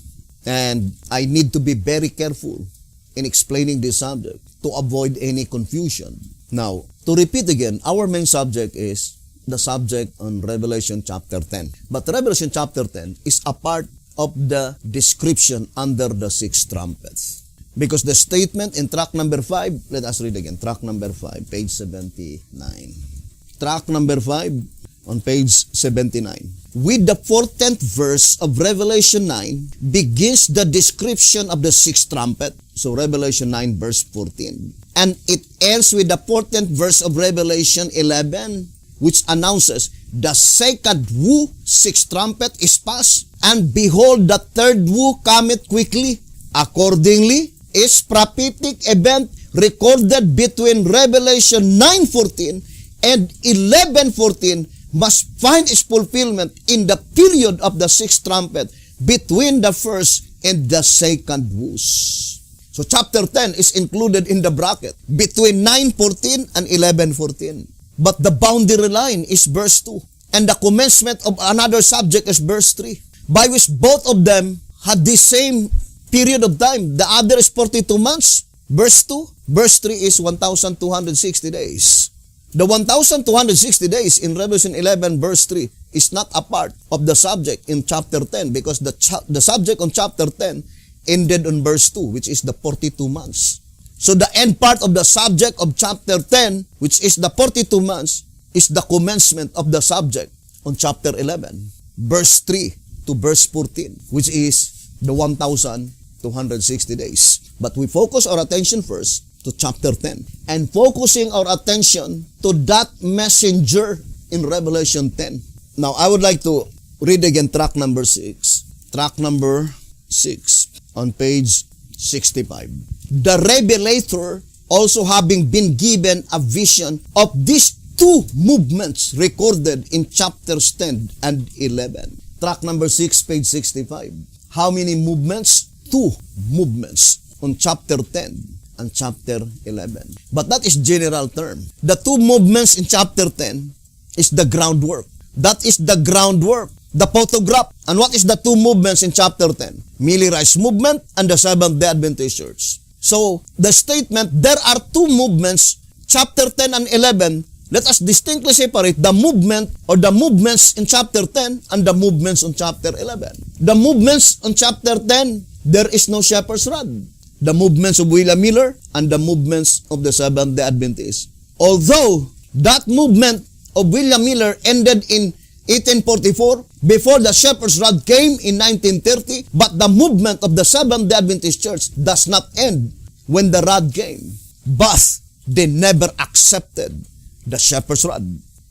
And I need to be very careful in explaining this subject to avoid any confusion. Now, to repeat again, our main subject is the subject on Revelation chapter 10. But Revelation chapter 10 is a part of the description under the sixth trumpets. Because the statement in track number 5, let us read again, track number 5, page 79. Track number 5 on page 79. With the 14th verse of Revelation 9 begins the description of the sixth trumpet. So Revelation 9 verse 14. And it ends with the 14th verse of Revelation 11, which announces the second woo, sixth trumpet is past, and behold, the third woo cometh quickly. Accordingly, its prophetic event recorded between Revelation 9:14 and 11:14 must find its fulfillment in the period of the sixth trumpet between the first and the second woos. So chapter 10 is included in the bracket between 9:14 and 11:14. But the boundary line is verse 2. And the commencement of another subject is verse 3. By which both of them had the same period of time. The other is 42 months. Verse 2. Verse 3 is 1,260 days. The 1,260 days in Revelation 11 verse 3 is not a part of the subject in chapter 10 because the subject on chapter 10 ended on verse 2, which is the 42 months. So the end part of the subject of chapter 10, which is the 42 months, is the commencement of the subject on chapter 11, verse 3 to verse 14, which is the 1,260 days. But we focus our attention first to chapter 10 and focusing our attention to that messenger in Revelation 10. Now, I would like to read again track number 6. Track number 6 on page 65. The Revelator also having been given a vision of these two movements recorded in chapters 10 and 11. Track number 6, page 65. How many movements? Two movements on chapter 10 and chapter 11. But that is general term. The two movements in chapter 10 is the groundwork. That is the groundwork, the photograph. And what is the two movements in chapter 10? Millie Rice movement and the Seventh-day Adventist Church. So, the statement, there are two movements, chapter 10 and 11, let us distinctly separate the movement or the movements in chapter 10 and the movements on chapter 11. The movements on chapter 10, there is no shepherd's rod. The movements of William Miller and the movements of the Seventh-day Adventists. Although that movement of William Miller ended in 1844, before the shepherd's rod came in 1930, but the movement of the Seventh-day Adventist Church does not end when the rod came. But they never accepted the shepherd's rod,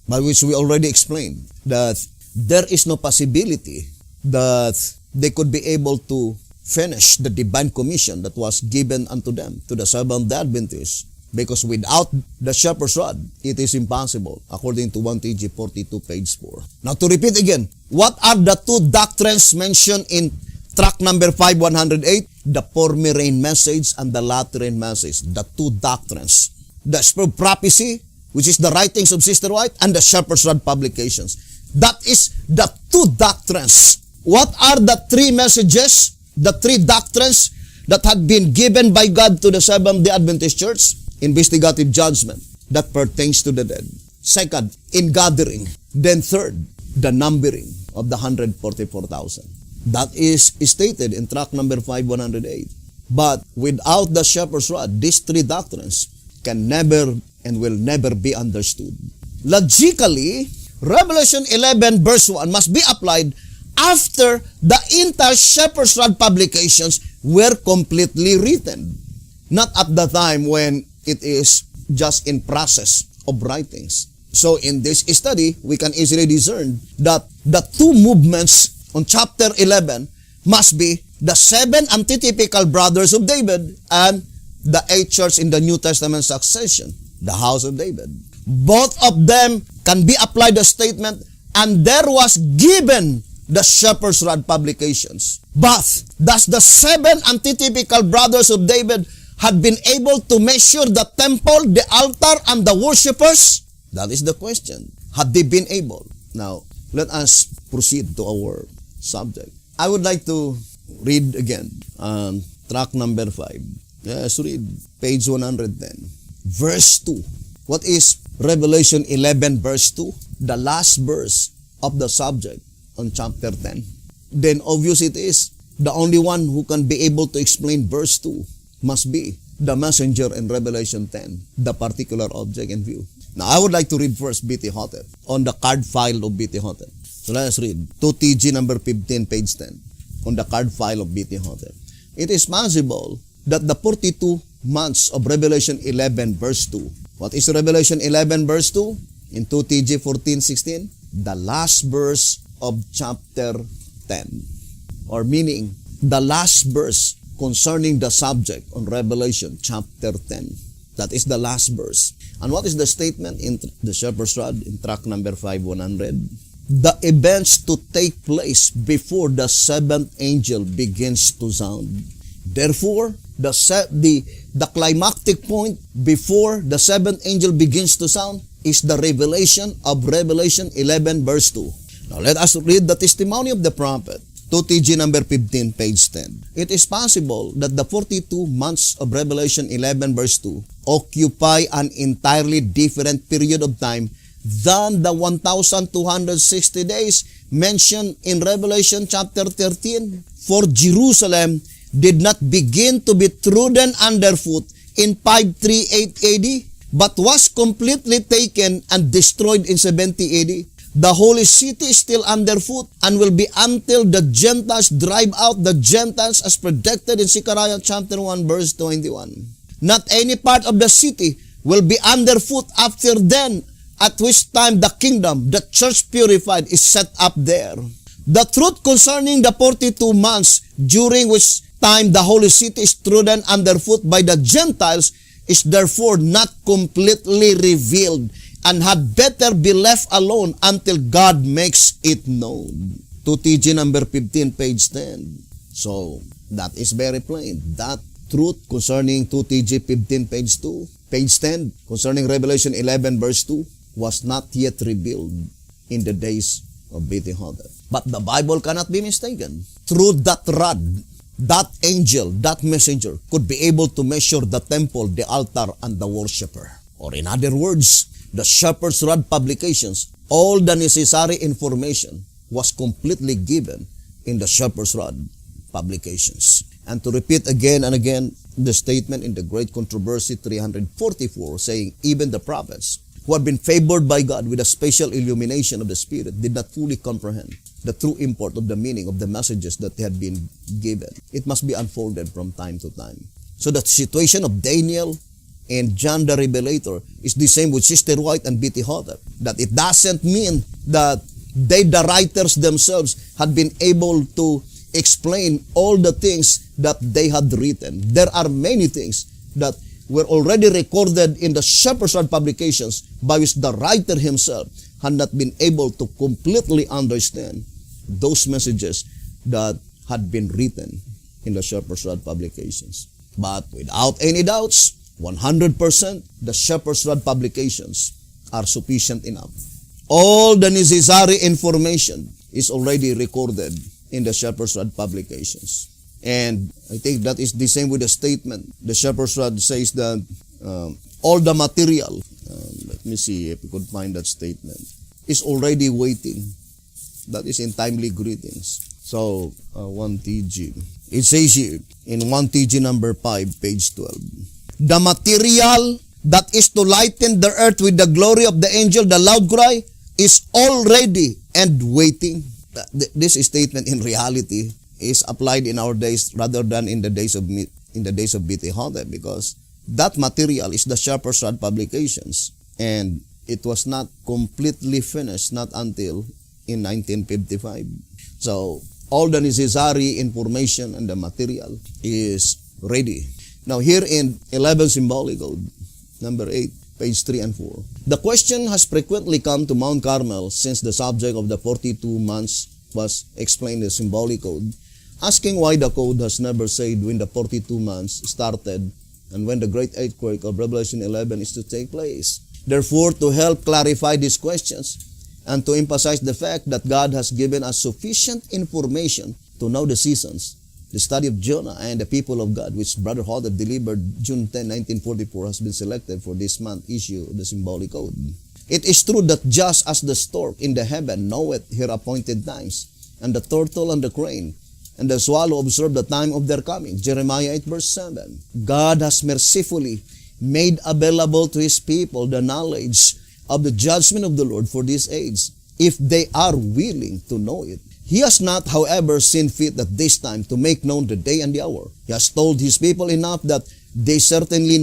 by which we already explained that there is no possibility that they could be able to finish the divine commission that was given unto them, to the Seventh-day Adventists, because without the shepherd's rod, it is impossible, according to 1 TG 42, page 4. Now, to repeat again, what are the two doctrines mentioned in track number 5, 108? The former rain message and the latter rain message. The two doctrines. The spirit of prophecy, which is the writings of Sister White, and the shepherd's rod publications. That is the two doctrines. What are the three messages, the three doctrines that had been given by God to the Seventh-day Adventist Church? Investigative judgment that pertains to the dead. Second, ingathering. Then third, the numbering of the 144,000. That is stated in track number 5, 108. But without the shepherd's rod, these three doctrines can never and will never be understood. Logically, Revelation 11 verse 1 must be applied after the entire shepherd's rod publications were completely written. Not at the time when it is just in process of writings. So in this study, we can easily discern that the two movements on chapter 11 must be the seven antitypical brothers of David and the eight church in the New Testament succession, the house of David. Both of them can be applied the statement, and there was given the shepherd's rod publications. But does the seven antitypical brothers of David had been able to measure the temple, the altar, and the worshippers? That is the question. Had they been able? Now, let us proceed to our subject. I would like to read again track number 5. Yes, read page 110. Verse 2. What is Revelation 11 verse 2? The last verse of the subject on chapter 10. Then obvious it is, the only one who can be able to explain verse 2 must be the messenger in Revelation 10, the particular object in view. Now, I would like to read first B.T. Hotep on the card file of B.T. Hotep. So let's read 2TG number 15, page 10, on the card file of B.T. Hotep. It is possible that the 42 months of Revelation 11 verse 2. What is Revelation 11 verse 2? In 2TG 14, 16, the last verse of chapter 10. Or meaning, the last verse concerning the subject on Revelation chapter 10. That is the last verse. And what is the statement in the shepherd's rod in track number 5, 100? The events to take place before the seventh angel begins to sound. Therefore, the climactic point before the seventh angel begins to sound is the revelation of Revelation 11 verse 2. Now let us read the testimony of the prophet. 2TG number 15, page 10. It is possible that the 42 months of Revelation 11 verse 2 occupy an entirely different period of time than the 1,260 days mentioned in Revelation chapter 13. For Jerusalem did not begin to be trodden underfoot in 538 AD, but was completely taken and destroyed in 70 AD. The holy city is still underfoot and will be until the Gentiles drive out the Gentiles as predicted in Zechariah chapter 1 verse 21. not any part of the city will be underfoot after then, at which time the kingdom, the church purified, is set up there. The truth concerning the 42 months during which time the holy city is trodden underfoot by the Gentiles is therefore not completely revealed and had better be left alone until God makes it known. 2TG number 15, page 10. So, that is very plain. That truth concerning 2TG 15, page 2, page 10, concerning Revelation 11, verse 2, was not yet revealed in the days of Hadad. But the Bible cannot be mistaken. Through that rod, that angel, that messenger could be able to measure the temple, the altar, and the worshiper. Or in other words, the shepherd's rod publications, all the necessary information was completely given in the shepherd's rod publications. And to repeat again and again the statement in the Great Controversy 344, saying, even the prophets who had been favored by God with a special illumination of the Spirit did not fully comprehend the true import of the meaning of the messages that had been given. It must be unfolded from time to time. So the situation of Daniel and John the Revelator is the same with Sister White and B.T. Hodder. That it doesn't mean that they, the writers themselves, had been able to explain all the things that they had written. There are many things that were already recorded in the Shepherd's Rod publications by which the writer himself had not been able to completely understand those messages that had been written in the Shepherd's Rod publications. But without any doubts, 100%, the Shepherd's Rod publications are sufficient enough. All the necessary information is already recorded in the Shepherd's Rod publications. And I think that is the same with the statement. The Shepherd's Rod says that all the material, let me see if we could find that statement, is already waiting. That is in timely greetings. So, 1TG. It says here, in 1TG number 5, page 12, the material that is to lighten the earth with the glory of the angel, the loud cry, is already and waiting. This statement in reality is applied in our days rather than in the days of B.T. Hodder, because that material is the Shepherd's Rod publications, and it was not completely finished not until in 1955. So all the necessary information and the material is ready. Now here in 11 Symbolic Code, number 8, page 3 and 4. The question has frequently come to Mount Carmel since the subject of the 42 months was explained in the Symbolic Code, asking why the code has never said when the 42 months started and when the great earthquake of Revelation 11 is to take place. Therefore, to help clarify these questions and to emphasize the fact that God has given us sufficient information to know the seasons, the study of Jonah and the people of God, which Brother Hodder delivered June 10, 1944, has been selected for this month issue of the Symbolic Code. It is true that just as the stork in the heaven knoweth her appointed times, and the turtle and the crane and the swallow observe the time of their coming, Jeremiah 8, verse 7, God has mercifully made available to His people the knowledge of the judgment of the Lord for this age, if they are willing to know it. He has not, however, seen fit at this time to make known the day and the hour. He has told His people enough that they certainly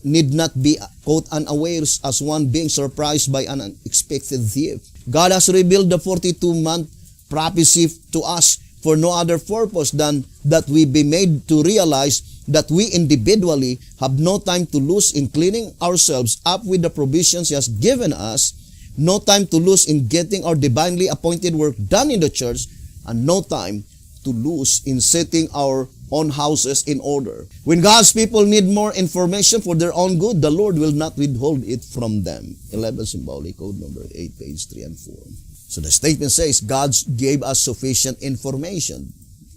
need not be caught unawares as one being surprised by an unexpected thief. God has revealed the 42-month prophecy to us for no other purpose than that we be made to realize that we individually have no time to lose in cleaning ourselves up with the provisions He has given us, no time to lose in getting our divinely appointed work done in the church, and no time to lose in setting our own houses in order. When God's people need more information for their own good, the Lord will not withhold it from them. 11 Symbolic Code number 8, page 3 and 4. So the statement says, God gave us sufficient information,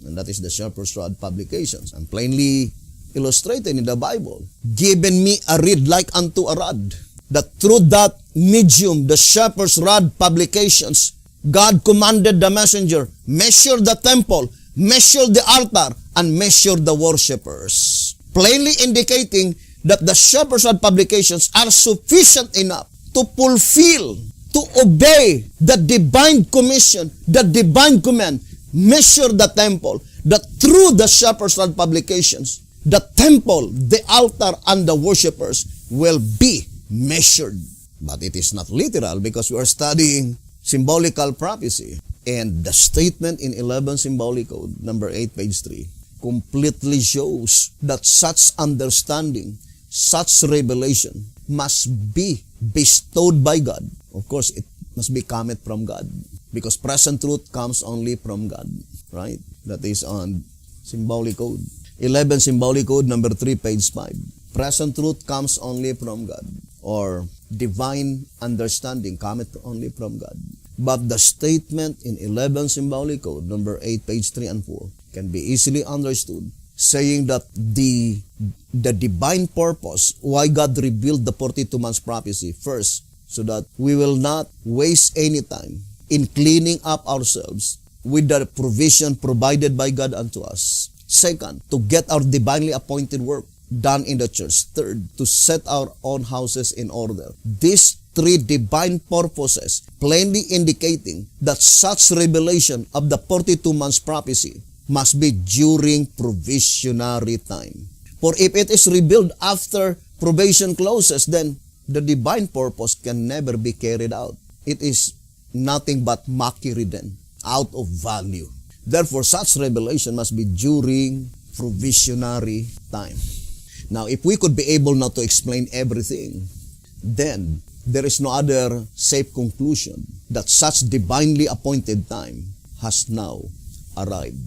and that is the Shepherd's Rod publications, and plainly illustrated in the Bible. Given me a reed like unto a rod, that through that medium, the Shepherd's Rod publications, God commanded the messenger, measure the temple, measure the altar, and measure the worshipers. Plainly indicating that the Shepherd's Rod publications are sufficient enough to fulfill, to obey the divine commission, the divine command, measure the temple, that through the Shepherd's Rod publications, the temple, the altar, and the worshipers will be measured. But it is not literal because we are studying symbolical prophecy. And the statement in 11 Symbolic Code, number 8, page 3, completely shows that such understanding, such revelation must be bestowed by God. Of course, it must be cometh from God because present truth comes only from God, right? That is on Symbolic Code. 11 Symbolic Code, number 3, page 5. Present truth comes only from God, or divine understanding cometh only from God. But the statement in 11 Symbolic Code, number 8, page 3 and 4, can be easily understood, saying that the divine purpose why God revealed the 42 months prophecy, first, so that we will not waste any time in cleaning up ourselves with the provision provided by God unto us. Second, to get our divinely appointed work done in the church. Third, to set our own houses in order. These three divine purposes plainly indicating that such revelation of the 42 months prophecy must be during provisionary time. For if it is revealed after probation closes, then the divine purpose can never be carried out. It is nothing but mockery then, out of value. Therefore, such revelation must be during provisionary time. Now, if we could be able not to explain everything, then there is no other safe conclusion that such divinely appointed time has now arrived.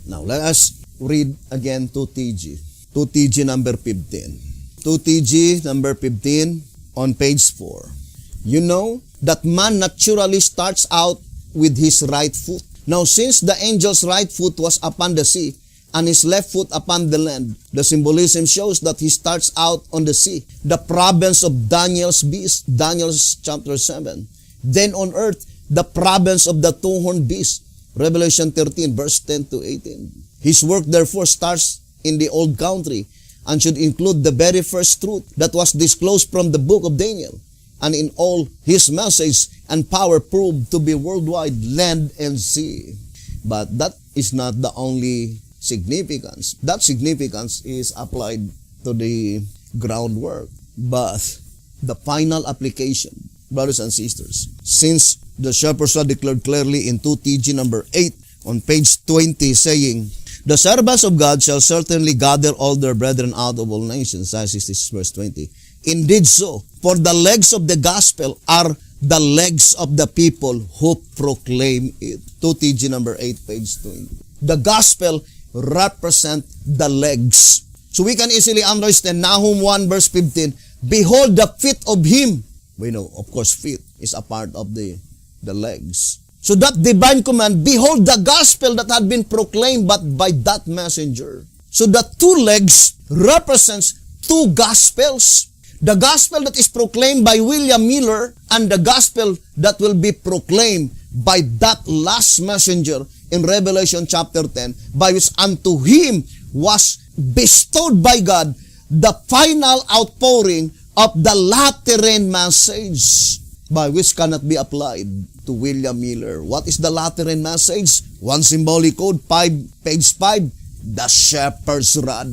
Now, let us read again 2TG. 2TG number 15. 2TG number 15 on page 4. You know that man naturally starts out with his right foot. Now, since the angel's right foot was upon the sea, and his left foot upon the land, the symbolism shows that he starts out on the sea, the province of Daniel's beast, Daniel chapter 7. Then on earth, the province of the two-horned beast, Revelation 13, verse 10 to 18. His work therefore starts in the old country and should include the very first truth that was disclosed from the book of Daniel, and in all his message and power proved to be worldwide, land and sea. But that is not the only significance. That significance is applied to the groundwork. But the final application, brothers and sisters, since the shepherds are declared clearly in 2TG number 8 on page 20, saying, the servants of God shall certainly gather all their brethren out of all nations, Isaiah 66 verse 20. Indeed so, for the legs of the gospel are the legs of the people who proclaim it. 2TG number 8, page 20. The gospel represent the legs. So we can easily understand Nahum 1 verse 15, behold the feet of him. We know, of course, feet is a part of the legs. So that divine command, behold the gospel that had been proclaimed but by that messenger. So the two legs represents two gospels. The gospel that is proclaimed by William Miller and the gospel that will be proclaimed by that last messenger in Revelation chapter 10, by which unto him was bestowed by God the final outpouring of the Lateran message, by which cannot be applied to William Miller. What is the Lateran message? 1 Symbolic Code, page 5, the shepherd's rod,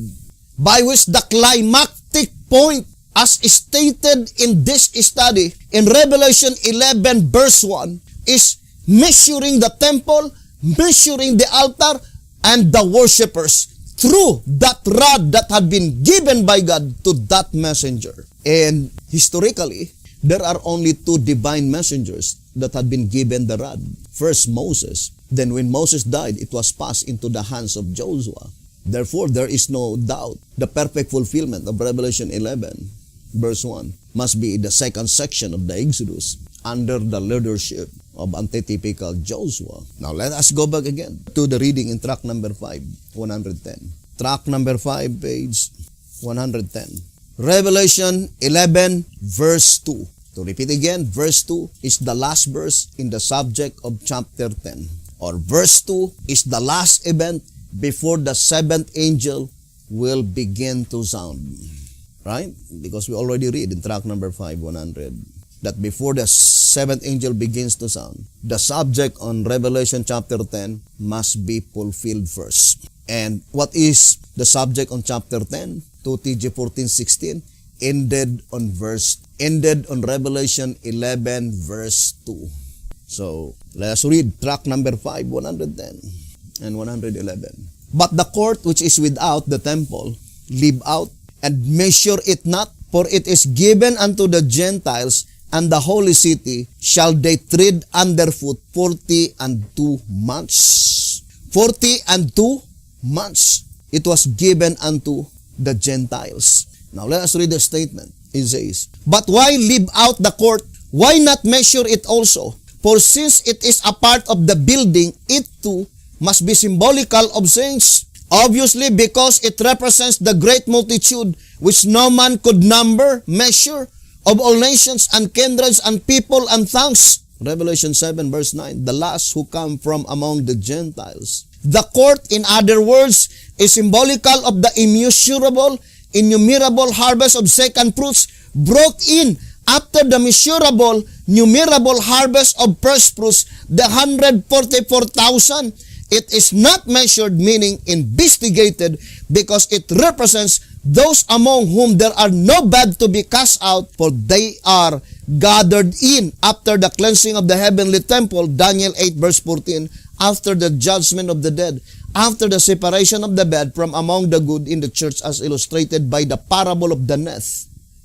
by which the climactic point, as stated in this study, in Revelation 11 verse 1, is measuring the temple, measuring the altar, and the worshipers through that rod that had been given by God to that messenger. And historically, there are only two divine messengers that had been given the rod. First, Moses. Then when Moses died, it was passed into the hands of Joshua. Therefore, there is no doubt the perfect fulfillment of Revelation 11, verse 1, must be the second section of the Exodus under the leadership of antitypical Joshua. Now, let us go back again to the reading in track number 5, 110. Track number 5, page 110. Revelation 11, verse 2. To repeat again, verse 2 is the last verse in the subject of chapter 10. Or verse 2 is the last event before the seventh angel will begin to sound. Right? Because we already read in track number 5, 100. that before the seventh angel begins to sound, the subject on Revelation chapter 10 must be fulfilled first. And what is the subject on chapter 10? 2 TG 14:16 ended on Revelation 11 verse 2. So, let us read track number 5, 110 and 111. But the court which is without the temple, leave out, and measure it not, for it is given unto the Gentiles, and the holy city shall they tread underfoot 42 months. 42 months. It was given unto the Gentiles. Now let us read the statement. It says, but why leave out the court? Why not measure it also? For since it is a part of the building, it too must be symbolical of saints. Obviously, because it represents the great multitude which no man could number, measure, of all nations and kindreds and people and tongues. Revelation 7 verse 9, the last who come from among the Gentiles. The court, in other words, is symbolical of the immeasurable, innumerable harvest of second fruits brought in after the measurable, numerable harvest of first fruits, the 144,000. It is not measured, meaning investigated, because it represents those among whom there are no bad to be cast out, for they are gathered in after the cleansing of the heavenly temple, Daniel 8 verse 14, after the judgment of the dead, after the separation of the bad from among the good in the church, as illustrated by the parable of the net,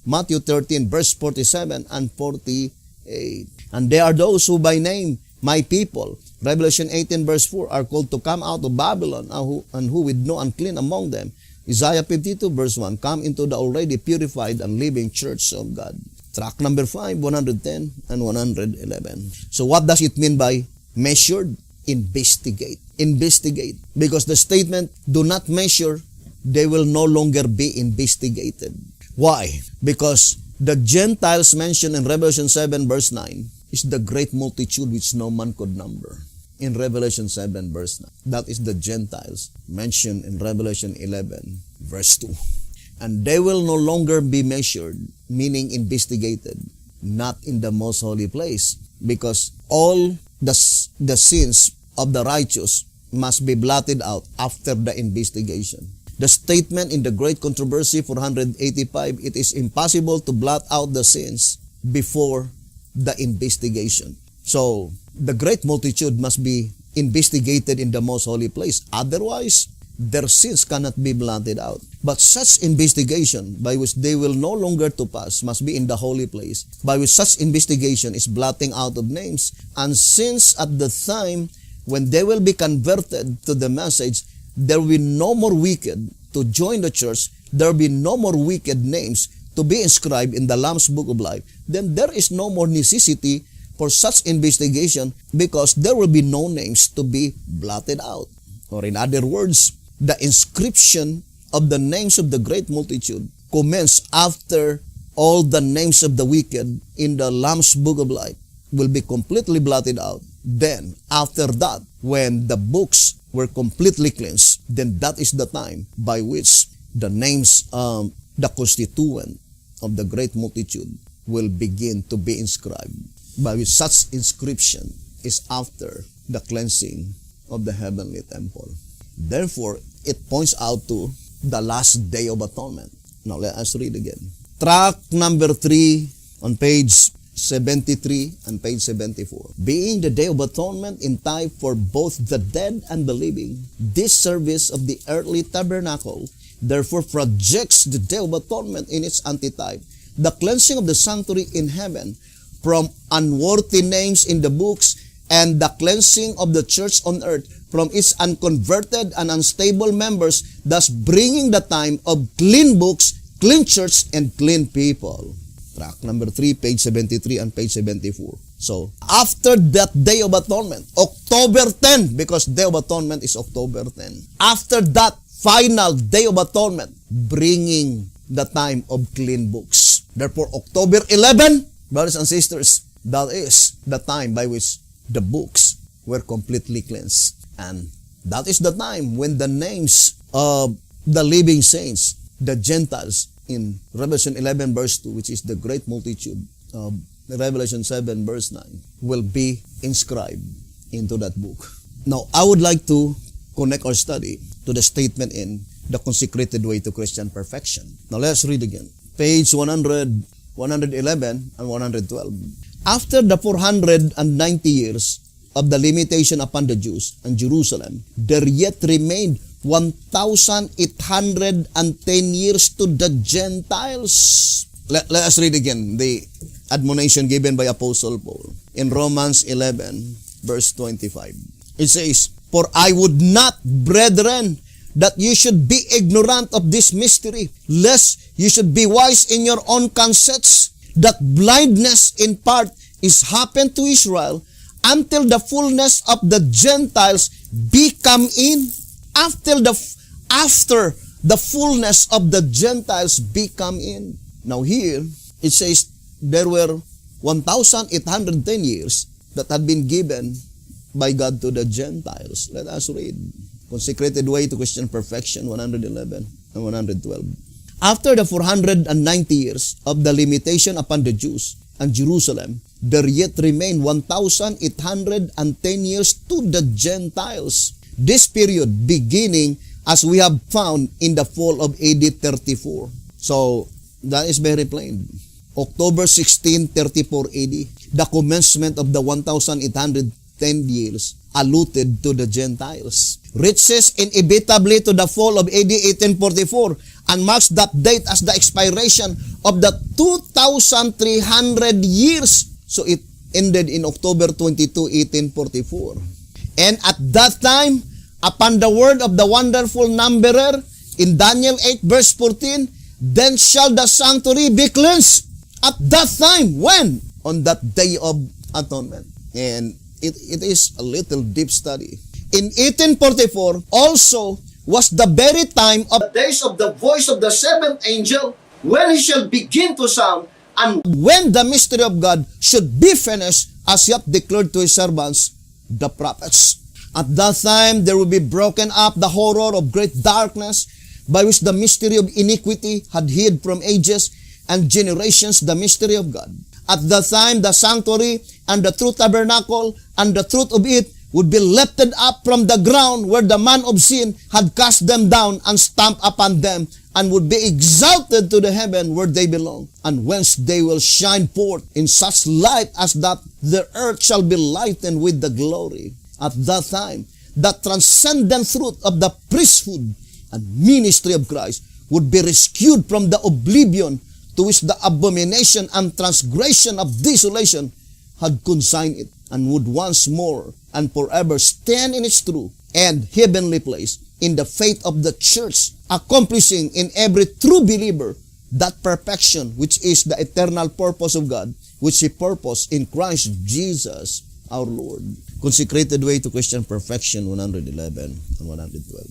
Matthew 13 verse 47 and 48. And there are those who by name, my people, Revelation 18 verse 4, are called to come out of Babylon, and who with no unclean among them. Isaiah 52 verse 1, come into the already purified and living church of God. Track number 5, 110 and 111. So what does it mean by measured? Investigate. Investigate. Because the statement, do not measure, they will no longer be investigated. Why? Because the Gentiles mentioned in Revelation 7 verse 9 is the great multitude which no man could number. In Revelation 7 verse 9. That is the Gentiles mentioned in Revelation 11 verse 2. And they will no longer be measured, meaning investigated, not in the most holy place, because all the sins of the righteous must be blotted out after the investigation. The statement in the Great Controversy 485, it is impossible to blot out the sins before the investigation. So, the great multitude must be investigated in the most holy place. Otherwise, their sins cannot be blotted out. But such investigation, by which they will no longer to pass, must be in the holy place, by which such investigation is blotting out of names. And since at the time when they will be converted to the message, there will be no more wicked to join the church, there will be no more wicked names to be inscribed in the Lamb's Book of Life, then there is no more necessity for such investigation, because there will be no names to be blotted out. Or in other words, the inscription of the names of the great multitude commence after all the names of the wicked in the Lamb's Book of Life will be completely blotted out. Then, after that, when the books were completely cleansed, then that is the time by which the names of the constituent of the great multitude will begin to be inscribed, by which such inscription is after the cleansing of the heavenly temple. Therefore, it points out to the last day of atonement. Now, let us read again. Track number 3 on page 73 and page 74. Being the day of atonement in type for both the dead and the living, this service of the earthly tabernacle therefore projects the day of atonement in its antitype, the cleansing of the sanctuary in heaven from unworthy names in the books, and the cleansing of the church on earth from its unconverted and unstable members, thus bringing the time of clean books, clean church, and clean people. Track number 3, page 73 and page 74. So, after that Day of Atonement, October 10, because Day of Atonement is October 10. After that final Day of Atonement, bringing the time of clean books. Therefore, October 11, brothers and sisters, that is the time by which the books were completely cleansed. And that is the time when the names of the living saints, the Gentiles, in Revelation 11 verse 2, which is the great multitude of Revelation 7 verse 9, will be inscribed into that book. Now, I would like to connect our study to the statement in The Consecrated Way to Christian Perfection. Now, let's read again. Page 100, 111 and 112. After the 490 years of the limitation upon the Jews and Jerusalem, there yet remained 1,810 years to the Gentiles. Let us read again the admonition given by Apostle Paul in Romans 11, verse 25. It says, "For I would not, brethren, that you should be ignorant of this mystery, lest you should be wise in your own conceits, that blindness in part is happened to Israel until the fullness of the Gentiles be come in." After the fullness of the Gentiles be come in. Now here, it says there were 1,810 years that had been given by God to the Gentiles. Let us read. Consecrated Way to Christian Perfection, 111 and 112. After the 490 years of the limitation upon the Jews and Jerusalem, there yet remain 1,810 years to the Gentiles. This period beginning as we have found in the fall of AD 34. So, that is very plain. October 16, 34 AD, the commencement of the 1,810 years alluded to the Gentiles. Reaches inevitably to the fall of AD 1844 and marks that date as the expiration of the 2,300 years. So it ended in October 22, 1844. And at that time, upon the word of the wonderful numberer in Daniel 8 verse 14, then shall the sanctuary be cleansed. At that time, when? On that day of atonement. And it is a little deep study. In 1844, also was the very time of the days of the voice of the seventh angel, when he shall begin to sound, and when the mystery of God should be finished, as yet declared to his servants, the prophets. At that time, there will be broken up the horror of great darkness, by which the mystery of iniquity had hid from ages and generations the mystery of God. At that time, the sanctuary and the true tabernacle and the truth of it would be lifted up from the ground where the man of sin had cast them down and stamped upon them, and would be exalted to the heaven where they belong, and whence they will shine forth in such light as that the earth shall be lightened with the glory. At that time, the transcendent truth of the priesthood and ministry of Christ would be rescued from the oblivion to which the abomination and transgression of desolation had consigned it, and would once more and forever stand in its true and heavenly place in the faith of the church, accomplishing in every true believer that perfection which is the eternal purpose of God, which He purposed in Christ Jesus our Lord. Consecrated Way to Christian Perfection, 111 and 112.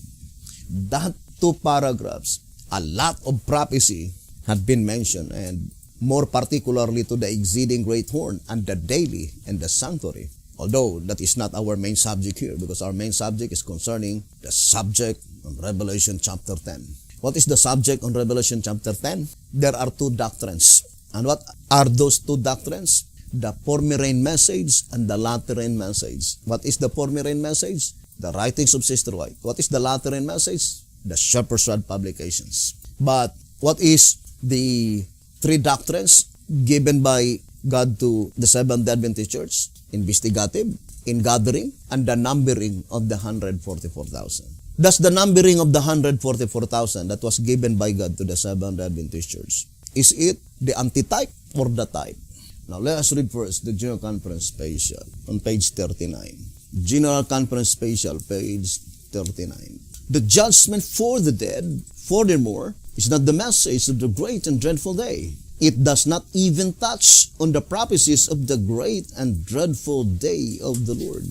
That two paragraphs, a lot of prophecy had been mentioned, and more particularly to the exceeding great horn and the daily and the sanctuary. Although that is not our main subject here, because our main subject is concerning the subject on Revelation chapter 10. What is the subject on Revelation chapter 10? There are two doctrines. And what are those two doctrines? The former rain message and the latter rain message. What is the former rain message? The writings of Sister White. What is the latter rain message? The Shepherd's Rod publications. But what is the three doctrines given by God to the Seventh-day Adventist Church? Investigative, ingathering, and the numbering of the 144,000. That's the numbering of the 144,000 that was given by God to the Seventh-day Adventist Church. Is it the antitype or the type? Now, let us read first the General Conference Special on page 39. General Conference Special, page 39. The judgment for the dead, furthermore, is not the message of the great and dreadful day. It does not even touch on the prophecies of the great and dreadful day of the Lord.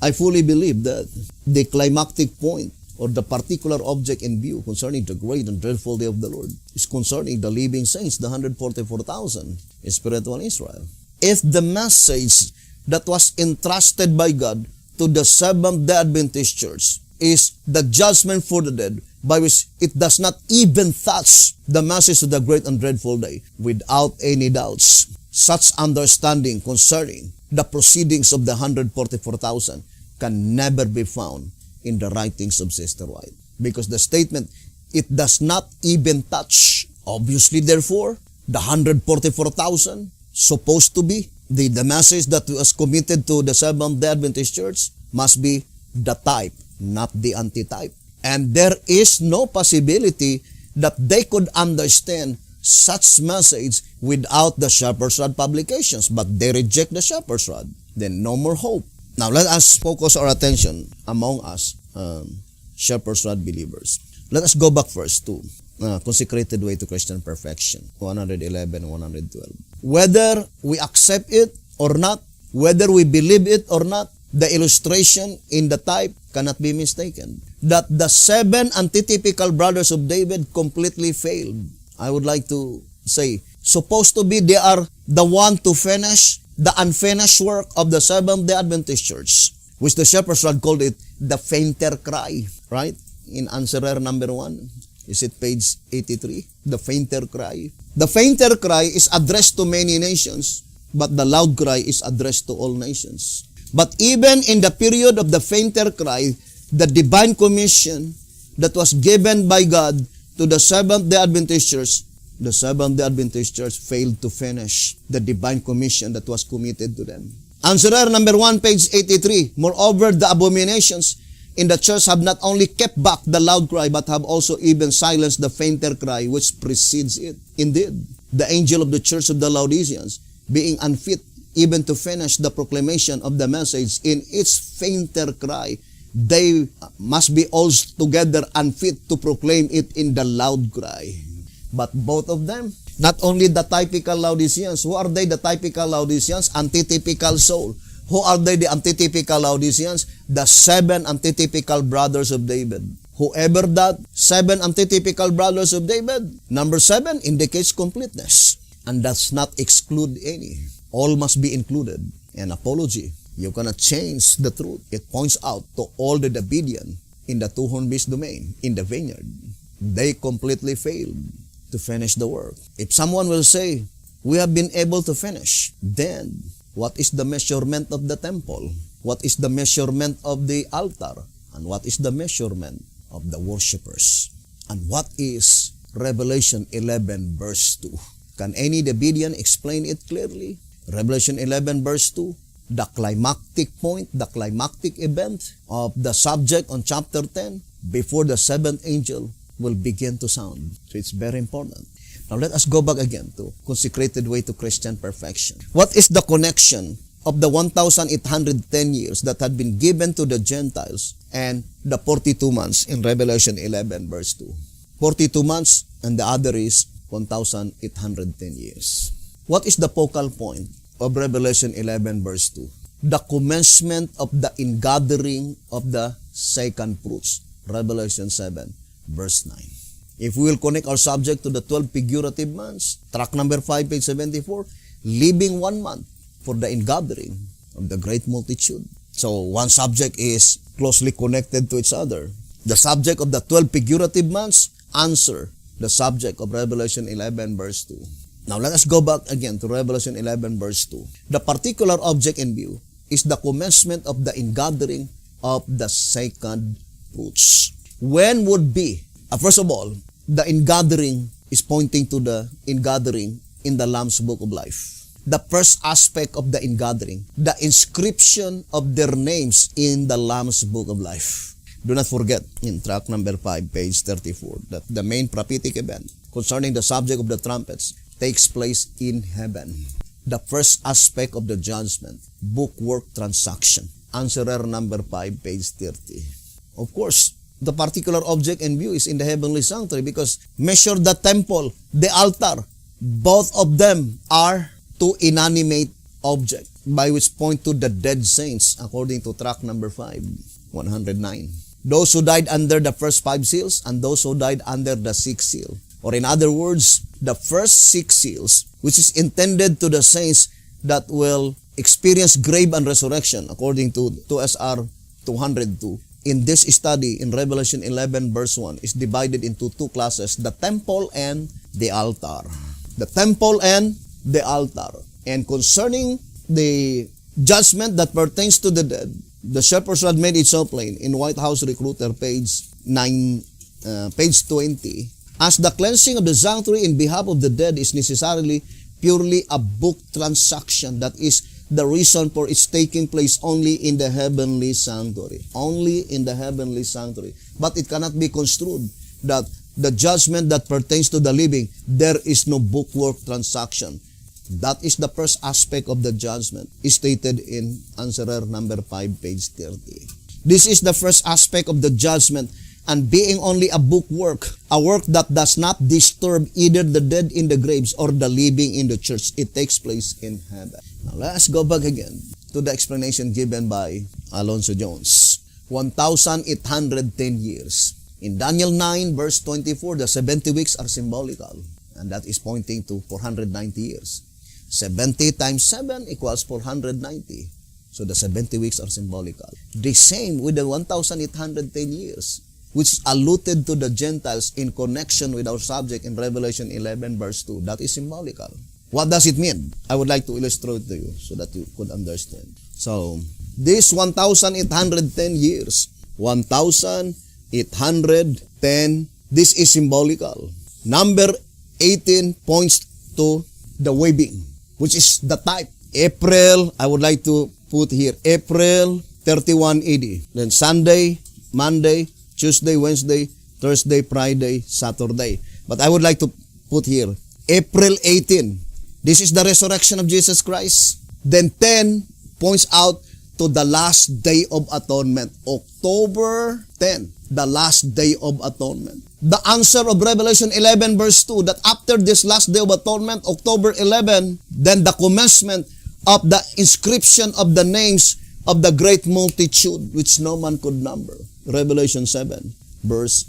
I fully believe that the climactic point or the particular object in view concerning the great and dreadful day of the Lord is concerning the living saints, the 144,000 in spiritual Israel. If the message that was entrusted by God to the Seventh-day Adventist Church is the judgment for the dead, by which it does not even touch the message of the great and dreadful day, without any doubts, such understanding concerning the proceedings of the 144,000 can never be found in the writings of Sister White. Because the statement, it does not even touch. Obviously, therefore, the 144,000 supposed to be the message that was committed to the Seventh-day Adventist Church must be the type, not the antitype. And there is no possibility that they could understand such message without the Shepherd's Rod publications, but they reject the Shepherd's Rod. Then no more hope. Now let us focus our attention among us Shepherd's Rod believers. Let us go back first to Consecrated Way to Christian Perfection, 111 and 112. Whether we accept it or not, whether we believe it or not, the illustration in the type cannot be mistaken. That the 7 antitypical brothers of David completely failed. I would like to say, supposed to be they are the one to finish the unfinished work of the Seventh-day Adventist Church, which the Shepherd's Rod called it the fainter cry, right? In answerer number 1, is it page 83? The fainter cry. The fainter cry is addressed to many nations, but the loud cry is addressed to all nations. But even in the period of the fainter cry, the divine commission that was given by God to the Seventh-day Adventist Church, the Seventh-day Adventist Church failed to finish the divine commission that was committed to them. Answerer number 1, page 83. Moreover, the abominations in the church have not only kept back the loud cry, but have also even silenced the fainter cry which precedes it. Indeed, the angel of the church of the Laodiceans, being unfit even to finish the proclamation of the message in its fainter cry, they must be altogether unfit to proclaim it in the loud cry. But both of them, not only the typical Laodiceans. Who are they, the typical Laodiceans? Antitypical soul. Who are they, the antitypical Laodiceans? The 7 antitypical brothers of David. Whoever that 7 antitypical brothers of David, number 7 indicates completeness and does not exclude any. All must be included. An apology, you cannot change the truth. It points out to all the Davidian in the two-horn beast domain, in the vineyard. They completely failed to finish the work. If someone will say, we have been able to finish, then what is the measurement of the temple? What is the measurement of the altar? And what is the measurement of the worshippers? And what is Revelation 11 verse 2? Can any Davidian explain it clearly? Revelation 11 verse 2, the climactic point, the climactic event of the subject on chapter 10, before the 7th angel will begin to sound. So it's very important. Now let us go back again to Consecrated Way to Christian Perfection. What is the connection of the 1,810 years that had been given to the Gentiles and the 42 months in Revelation 11 verse 2? 42 months and the other is 1,810 years. What is the focal point of Revelation 11 verse 2? The commencement of the ingathering of the second fruits. Revelation 7 verse 9. If we will connect our subject to the 12 figurative months, track number 5, page 74, leaving 1 month for the ingathering of the great multitude. So one subject is closely connected to each other. The subject of the 12 figurative months answer the subject of Revelation 11 verse 2. Now let us go back again to Revelation 11 verse 2. The particular object in view is the commencement of the ingathering of the second fruits. When would be? First of all, the ingathering is pointing to the ingathering in the Lamb's Book of Life. The first aspect of the ingathering, the inscription of their names in the Lamb's Book of Life. Do not forget, in track number 5, page 34, that the main prophetic event concerning the subject of the trumpets takes place in heaven. The first aspect of the judgment, bookwork transaction. Answerer number 5, page 30. Of course, the particular object in view is in the heavenly sanctuary because measure the temple, the altar. Both of them are two inanimate objects by which point to the dead saints according to track number 5, 109. Those who died under the first 5 seals and those who died under the 6th seal. Or in other words, the first 6 seals, which is intended to the saints that will experience grave and resurrection according to SR 202. In this study, in Revelation 11 verse 1, is divided into 2 classes, the temple and the altar. The temple and the altar. And concerning the judgment that pertains to the dead, the Shepherd's Rod made it so plain in White House Recruiter, page 20. As the cleansing of the sanctuary in behalf of the dead is necessarily purely a book transaction, that is the reason for its taking place only in the heavenly sanctuary. Only in the heavenly sanctuary. But it cannot be construed that the judgment that pertains to the living, there is no bookwork transaction. That is the first aspect of the judgment, stated in answerer number 5, page 30. This is the first aspect of the judgment, and being only a bookwork, a work that does not disturb either the dead in the graves or the living in the church. It takes place in heaven. Now let's go back again to the explanation given by Alonzo Jones. 1,810 years. In Daniel 9 verse 24, the 70 weeks are symbolical, and that is pointing to 490 years. 70 times 7 equals 490. So the 70 weeks are symbolical. The same with the 1,810 years, which alluded to the Gentiles in connection with our subject in Revelation 11 verse 2. That is symbolical. What does it mean? I would like to illustrate to you so that you could understand. So, this 1,810 years, 1,810, this is symbolical. Number 18 points to the wedding, which is the type. April, I would like to put here, April 31 AD. Then Sunday, Monday, Tuesday, Wednesday, Thursday, Friday, Saturday. But I would like to put here, April 18. This is the resurrection of Jesus Christ. Then 10 points out to the last day of atonement. October 10, the last day of atonement. The answer of Revelation 11 verse 2, that after this last day of atonement, October 11, then the commencement of the inscription of the names of the great multitude, which no man could number. Revelation 7 verse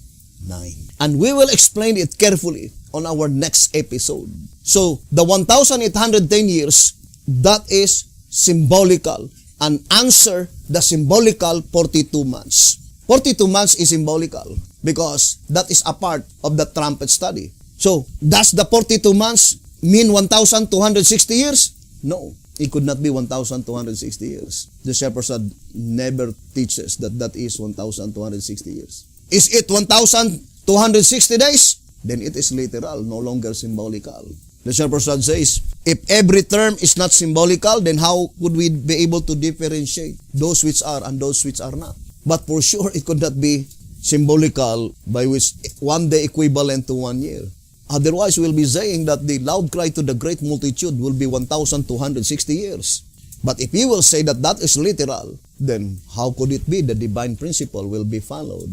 9. And we will explain it carefully on our next episode. So, the 1,810 years, that is symbolical. And answer the symbolical 42 months. 42 months is symbolical because that is a part of the trumpet study. So, does the 42 months mean 1,260 years? No, it could not be 1,260 years. The Shepherd's Rod never teaches that that is 1,260 years. Is it 1,260 days? Then it is literal, no longer symbolical. The Shepherd's Rod says, if every term is not symbolical, then how could we be able to differentiate those which are and those which are not? But for sure, it could not be symbolical by which one day equivalent to 1 year. Otherwise, we'll be saying that the loud cry to the great multitude will be 1,260 years. But if you will say that that is literal, then how could it be the divine principle will be followed?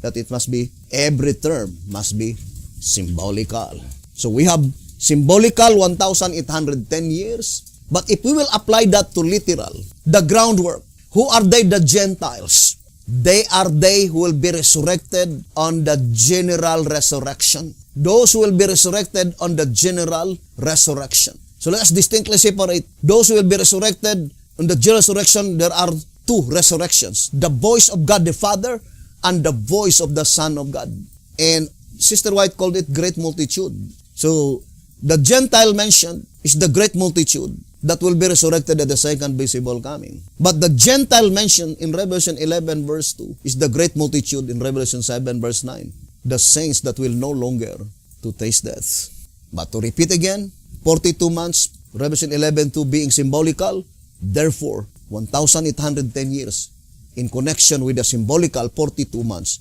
That it must be, every term must be symbolical. So we have symbolical 1,810 years. But if we will apply that to literal, the groundwork, who are they? The Gentiles. They are they who will be resurrected on the general resurrection. Those who will be resurrected on the general resurrection. So let's distinctly separate. Those who will be resurrected on the general resurrection, there are two resurrections. The voice of God the Father and the voice of the Son of God. And Sister White called it great multitude. So the Gentile mentioned is the great multitude that will be resurrected at the second visible coming. But the Gentile mentioned in Revelation 11 verse 2 is the great multitude in Revelation 7 verse 9. The saints that will no longer to taste death. But to repeat again, 42 months, Revelation 11:2 being symbolical, therefore 1,810 years in connection with the symbolical 42 months,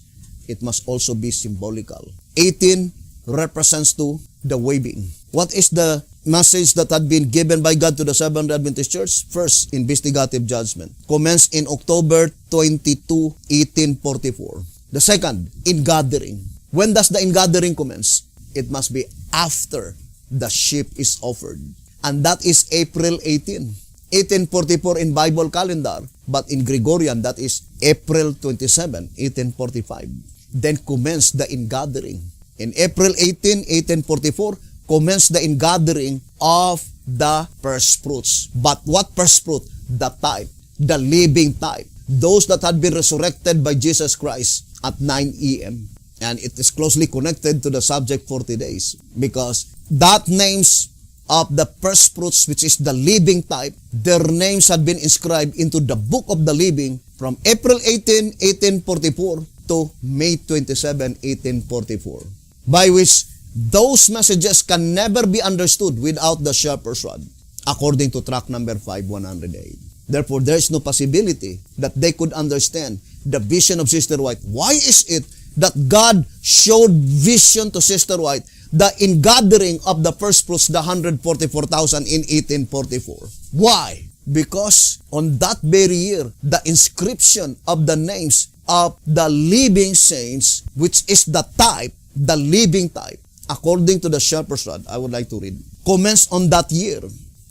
it must also be symbolical. 18 represents to the waving. What is the message that had been given by God to the Seventh-day Adventist Church? First, investigative judgment. Commenced in October 22, 1844. The second, ingathering. When does the ingathering commence? It must be after the sheep is offered. And that is April 18. 1844 in Bible calendar, but in Gregorian, that is April 27, 1845. Then commence the ingathering. In April 18, 1844, commence the ingathering of the first fruits. But what first fruit? The type, the living type. Those that had been resurrected by Jesus Christ at 9 a.m. And it is closely connected to the subject 40 days because that names of the first fruits, which is the living type, their names had been inscribed into the book of the living from April 18, 1844 to May 27, 1844, by which those messages can never be understood without the shepherd's rod, according to tract number 5108. Therefore, there is no possibility that they could understand the vision of Sister White. Why is it that God showed vision to Sister White, the ingathering of the first fruits, the 144,000 in 1844? Why? Because on that very year, the inscription of the names of the living saints, which is the type, the living type, according to the shepherd's rod, I would like to read, commenced on that year.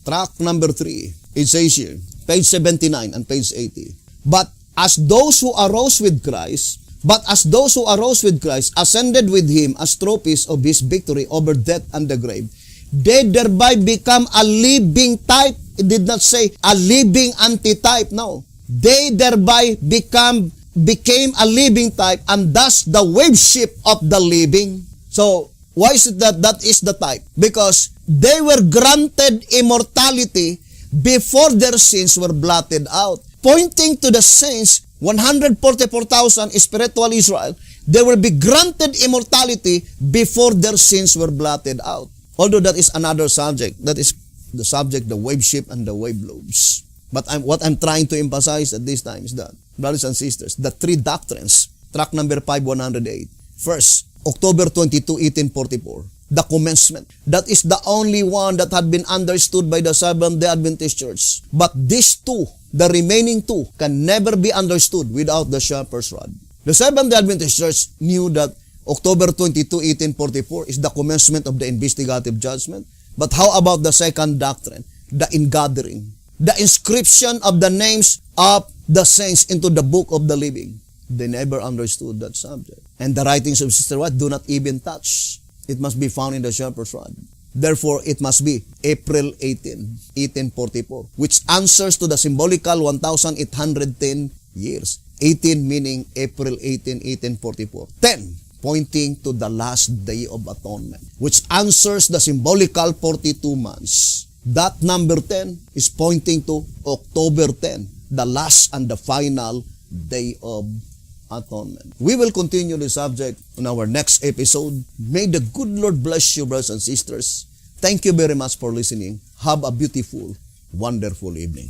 Tract number 3, it says here, page 79 and page 80. But as those who arose with Christ ascended with him as trophies of his victory over death and the grave, they thereby become a living type. It did not say a living antitype. No. They thereby became a living type, and thus the waveship of the living. So, why is it that that is the type? Because they were granted immortality before their sins were blotted out. Pointing to the saints, 144,000 spiritual Israel, they will be granted immortality before their sins were blotted out. Although that is another subject. That is the subject, the waveship and the wave lobes. But what I'm trying to emphasize at this time is that, brothers and sisters, the three doctrines, tract number 5108. First, October 22, 1844. The commencement. That is the only one that had been understood by the Seventh-day Adventist Church. But these two, the remaining two, can never be understood without the shepherd's rod. The Seventh-day Adventist Church knew that October 22, 1844 is the commencement of the investigative judgment. But how about the second doctrine, the ingathering, the inscription of the names of the saints into the book of the living? They never understood that subject. And the writings of Sister White do not even touch. It must be found in the shepherd's rod. Therefore, it must be April 18, 1844, which answers to the symbolical 1,810 years. 18 meaning April 18, 1844. 10, pointing to the last day of atonement, which answers the symbolical 42 months. That number 10 is pointing to October 10, the last and the final day of atonement. We will continue the subject on our next episode. May the good Lord bless you, brothers and sisters. Thank you very much for listening. Have a beautiful, wonderful evening.